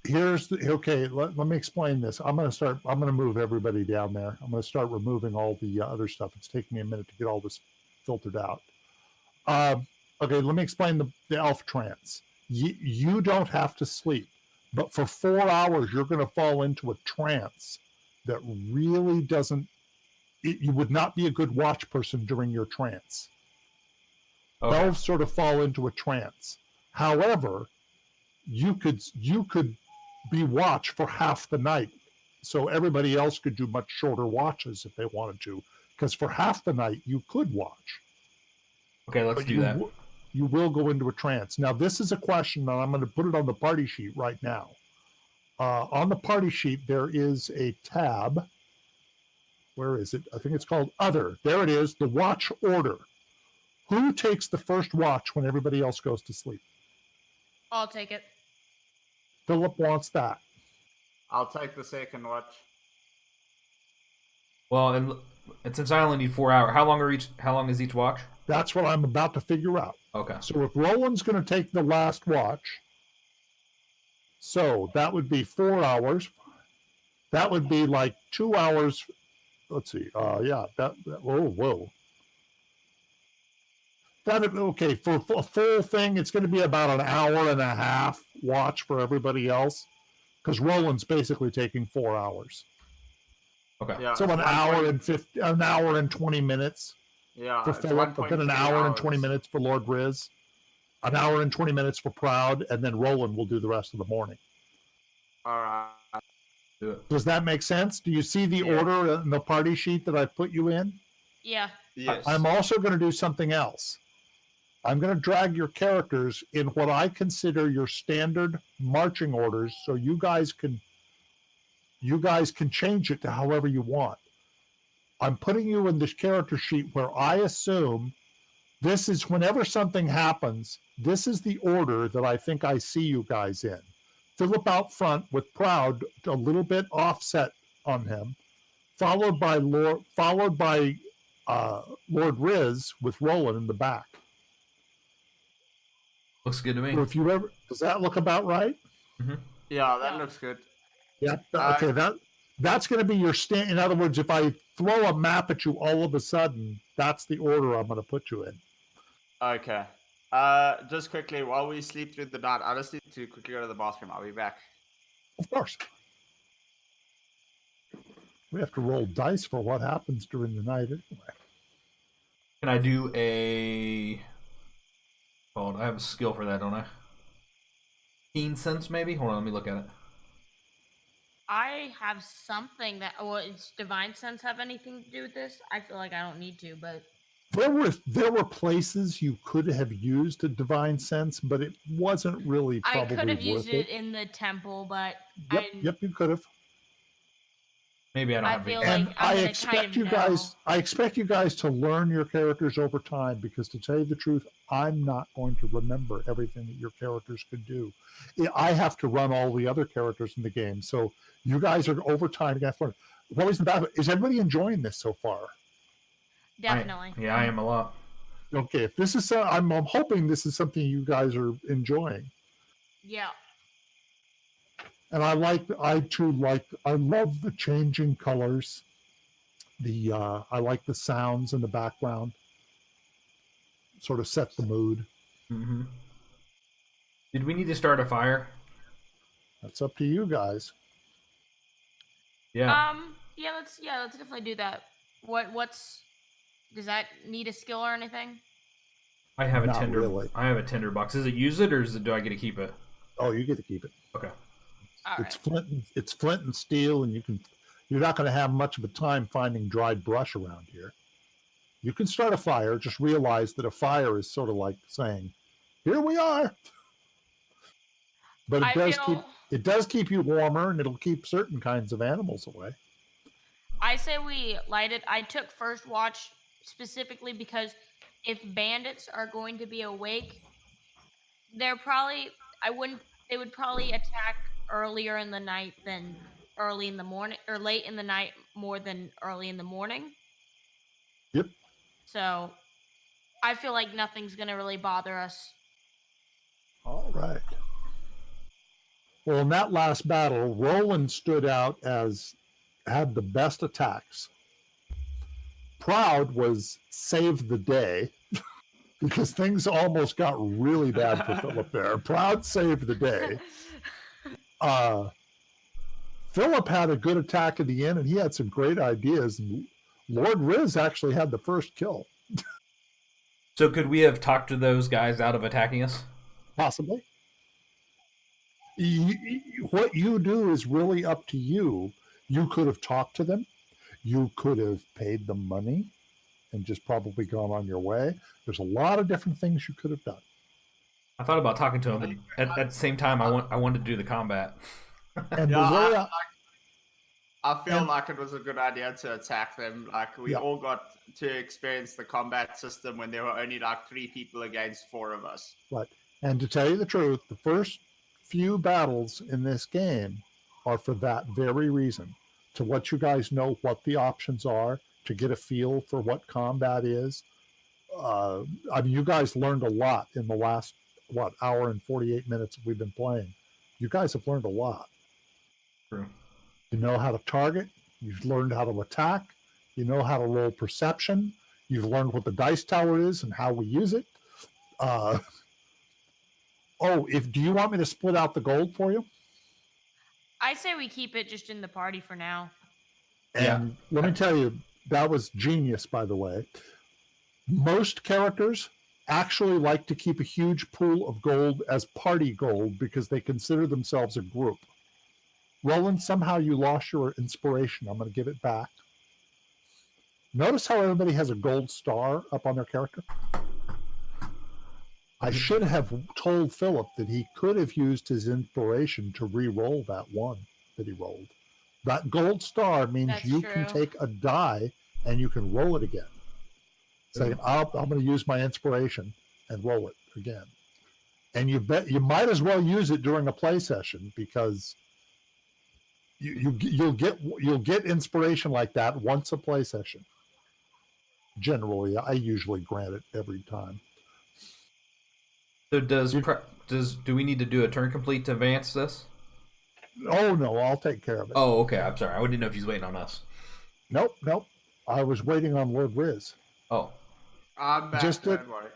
Let me explain this. I'm going to move everybody down there. I'm going to start removing all the other stuff. It's taking me a minute to get all this filtered out. Okay, let me explain the elf trance. You don't have to sleep, but for 4 hours you're going to fall into a trance that really doesn't. You would not be a good watch person during your trance. Okay. Elves sort of fall into a trance. However, you could be watch for half the night, so everybody else could do much shorter watches if they wanted to, because for half the night you could watch. Okay, let's do that. You will go into a trance. Now, this is a question, and I'm going to put it on the party sheet right now. On the party sheet, there is a tab. Where is it? I think it's called Other. There it is, the watch order. Who takes the first watch when everybody else goes to sleep? I'll take it. Philip wants that. I'll take the second watch. Well, and since I only need 4 hours, how long is each watch? That's what I'm about to figure out. Okay. So if Roland's going to take the last watch, so that would be 4 hours. That would be like 2 hours. Let's see. Whoa. Okay, for a full thing, it's going to be about an hour and a half watch for everybody else, because Roland's basically taking 4 hours. Okay. Yeah. So an hour and 20 minutes for it's Philip, but then an 1.3 hour and 20 hours. minutes for Lord Rizz, an hour and 20 minutes for Proud, and then Roland will do the rest of the morning. All right. Do it. Does that make sense? Do you see the Yeah. order in the party sheet that I put you in? Yeah. Yes. I'm also going to do something else. I'm going to drag your characters in what I consider your standard marching orders, so you guys can change it to however you want. I'm putting you in this character sheet where I assume this is whenever something happens, this is the order that I think I see you guys in. Philip out front with Proud, a little bit offset on him, followed by Lord Rizz with Roland in the back. Looks good to me. So if you ever, does that look about right? Yeah, that Yeah. looks good. Yeah. Okay. That's going to be your stand. In other words, if I throw a map at you all of a sudden, that's the order I'm going to put you in. Okay. Just quickly, while we sleep through the night, I just need to quickly go to the bathroom. I'll be back. Of course. We have to roll dice for what happens during the night anyway. Can I do a called? I have a skill for that, don't I? Keen sense, maybe? Hold on, let me look at it. I have something that. Well, does Divine Sense have anything to do with this? I feel like I don't need to, but There were places you could have used a divine sense, but it wasn't really I probably could have worth used it. it in the temple. But Yep, you could have. Maybe I don't I have feel any. like And I'm I gonna expect kind of you know. guys. I expect you guys to learn your characters over time, because to tell you the truth, I'm not going to remember everything that your characters could do. I have to run all the other characters in the game, so you guys are over time. You have to learn. What was the battle? Is everybody enjoying this so far? Definitely. I am a lot. Okay, if this is, I'm hoping this is something you guys are enjoying. Yeah. And I love the changing colors. I like the sounds in the background. Sort of set the mood. Mm-hmm. Did we need to start a fire? That's up to you guys. Yeah. Let's definitely do that. What's does that need a skill or anything? I have a Not tinder. really. I have a tinder box. Is it use it or do I get to keep it? Oh, you get to keep it. Okay. All It's right. flint and steel, and you're not going to have much of a time finding dried brush around here. You can start a fire. Just realize that a fire is sort of like saying, "Here we are." But it does keep you warmer, and it'll keep certain kinds of animals away. I say we light it. I took first watch specifically because if bandits are going to be awake, they're probably I wouldn't they would probably attack earlier in the night than early in the morning, or late in the night more than early in the morning. Yep. So I feel like nothing's gonna really bother us. All right. Well, in that last battle, Roland stood out as had the best attacks. Proud was saved the day because things almost got really bad for Philip there. Proud saved the day. Philip had a good attack at the end, and he had some great ideas. And Lord Rizz actually had the first kill. So could we have talked to those guys out of attacking us? Possibly. What you do is really up to you. You could have talked to them. You could have paid them money and just probably gone on your way. There's a lot of different things you could have done. I thought about talking to them, but at the same time, I wanted to do the combat. And Yeah, the way I feel like it was a good idea to attack them. Like we Yeah. all got to experience the combat system when there were only like 3 people against 4 of us. Right. And to tell you the truth, the first few battles in this game are for that very reason, to let you guys know what the options are, to get a feel for what combat is. I mean, you guys learned a lot in the last, hour and 48 minutes that we've been playing. You guys have learned a lot. True. You know how to target. You've learned how to attack. You know how to roll perception. You've learned what the dice tower is and how we use it. Do you want me to split out the gold for you? I say we keep it just in the party for now. And let me tell you, that was genius, by the way. Most characters actually like to keep a huge pool of gold as party gold because they consider themselves a group. Roland, somehow you lost your inspiration. I'm going to give it back. Notice how everybody has a gold star up on their character? I should have told Philip that he could have used his inspiration to re-roll that one that he rolled. That gold star means That's you true. can take a die and you can roll it again. Say, I'm going to use my inspiration and roll it again. And you might as well use it during a play session, because you'll get inspiration like that once a play session. Generally, I usually grant it every time. So do we need to do a turn complete to advance this? Oh no, I'll take care of it. Oh, okay. I'm sorry. I didn't know if he's waiting on us. Nope. I was waiting on Lord Rizz. Oh. I'm back, don't worry.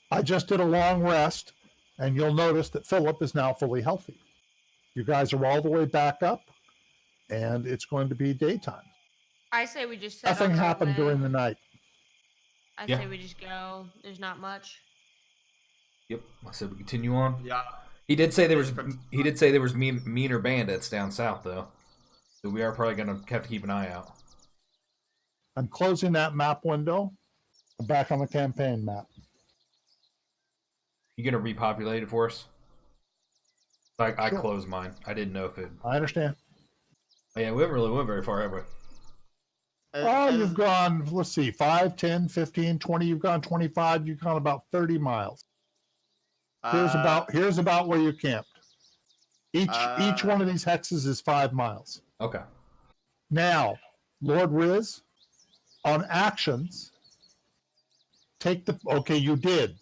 I just did a long rest, and you'll notice that Philip is now fully healthy. You guys are all the way back up, and it's going to be daytime. I say we just set Nothing on our happened way. during the night. I say we just go. There's not much. Yep. I said we continue on. Yeah. He did say there was meaner bandits down south though. So we are probably gonna have to keep an eye out. I'm closing that map window. I'm back on the campaign map. You gonna repopulate it for us? I Sure. closed mine. I didn't know if it. I understand. Oh, yeah, we haven't really went very far, have we? Oh, you've gone, let's see, 5, 10, 15, 20. You've gone 25. You've gone about 30 miles. Here's about where you camped. Each one of these hexes is 5 miles. Okay. Now, Lord Rizz, on actions, you did.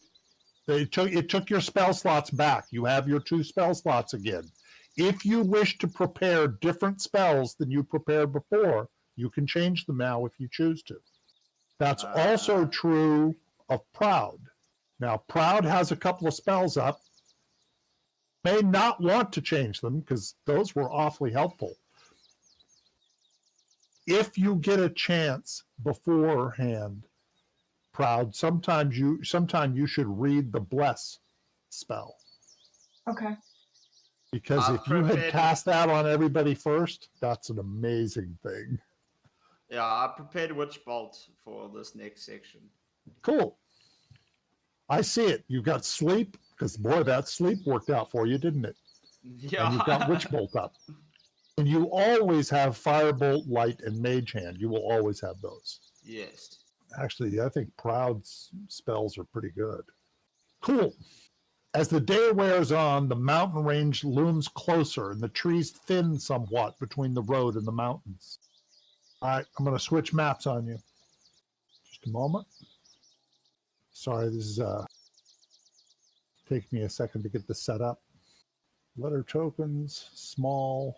It took your spell slots back. You have your 2 spell slots again. If you wish to prepare different spells than you prepared before, you can change them now if you choose to. That's also true of Proud. Now, Proud has a couple of spells up. May not want to change them because those were awfully helpful. If you get a chance beforehand, Proud, sometime you should read the Bless spell. Okay. Because if you had cast that on everybody first, that's an amazing thing. Yeah, I prepared Witch Bolt for this next section. Cool. I see it. You've got sleep, because boy, that sleep worked out for you, didn't it? Yeah. And you've got Witch Bolt up. And you always have Firebolt, Light, and Mage Hand. You will always have those. Yes. Actually, I think Proud's spells are pretty good. Cool. As the day wears on, the mountain range looms closer and the trees thin somewhat between the road and the mountains. All right, I'm going to switch maps on you. Just a moment. Sorry, this is taking me a second to get this set up. Letter tokens, small.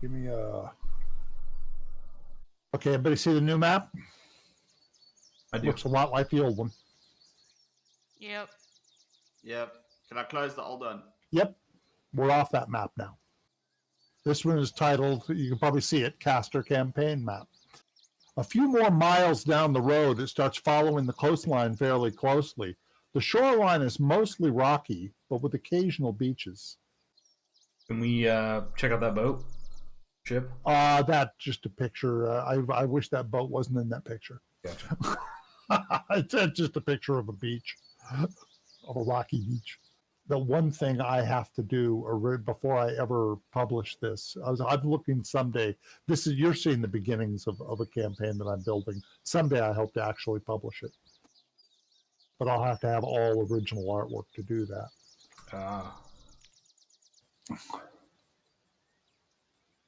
Give me a... Okay, everybody see the new map? I do. Looks a lot like the old one. Yep. Yep. Can I close the old one? Yep, we're off that map now. This one is titled, you can probably see it, Caster Campaign Map. A few more miles down the road, it starts following the coastline fairly closely. The shoreline is mostly rocky, but with occasional beaches. Can we check out that boat? Ship? That's just a picture. I wish that boat wasn't in that picture. Gotcha. It's just a picture of a beach, of a rocky beach. The one thing I have to do before I ever publish this, I'm looking someday. You're seeing the beginnings of a campaign that I'm building. Someday I hope to actually publish it, but I'll have to have all original artwork to do that.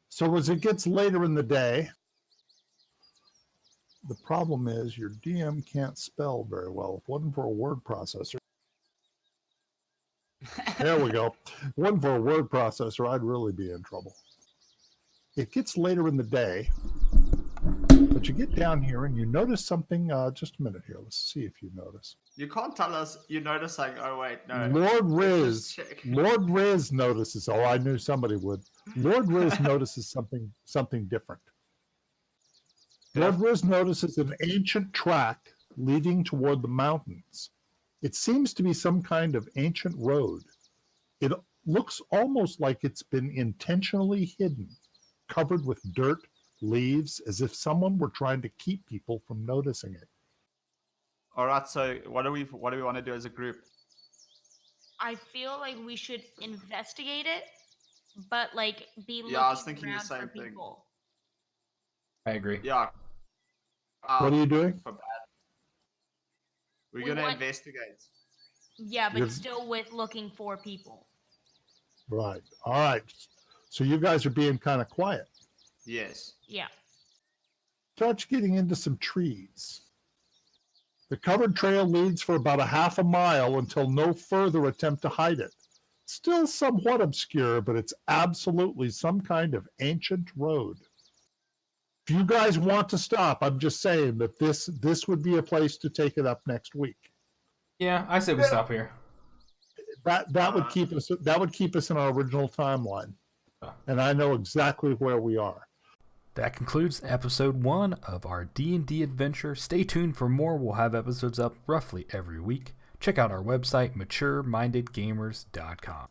So as it gets later in the day, the problem is your DM can't spell very well. If it wasn't for a word processor. There we go. If it wasn't for a word processor, I'd really be in trouble. It gets later in the day, but you get down here and you notice something. Just a minute here. Let's see if you notice. You can't tell us you're noticing. Oh, wait, no. Lord Let's check. Rizz notices. Oh, I knew somebody would. Lord Rizz notices something different. Lord Rizz notices an ancient track leading toward the mountains. It seems to be some kind of ancient road. It looks almost like it's been intentionally hidden, covered with dirt, leaves, as if someone were trying to keep people from noticing it. All right, so what do we want to do as a group? I feel like we should investigate it, but like be looking I was thinking the around same for thing. people. I agree. Yeah. What are you doing? We're We going to want- investigate. Yeah, but You're- still with looking for people. Right. All right. So you guys are being kind of quiet. Yes. Yeah. Starts getting into some trees. The covered trail leads for about a half a mile until no further attempt to hide it. Still somewhat obscure, but it's absolutely some kind of ancient road. If you guys want to stop, I'm just saying that this would be a place to take it up next week. Yeah, I say we stop here. That would keep us in our original timeline. And I know exactly where we are. That concludes episode 1 of our D&D adventure. Stay tuned for more. We'll have episodes up roughly every week. check out our website, maturemindedgamers.com.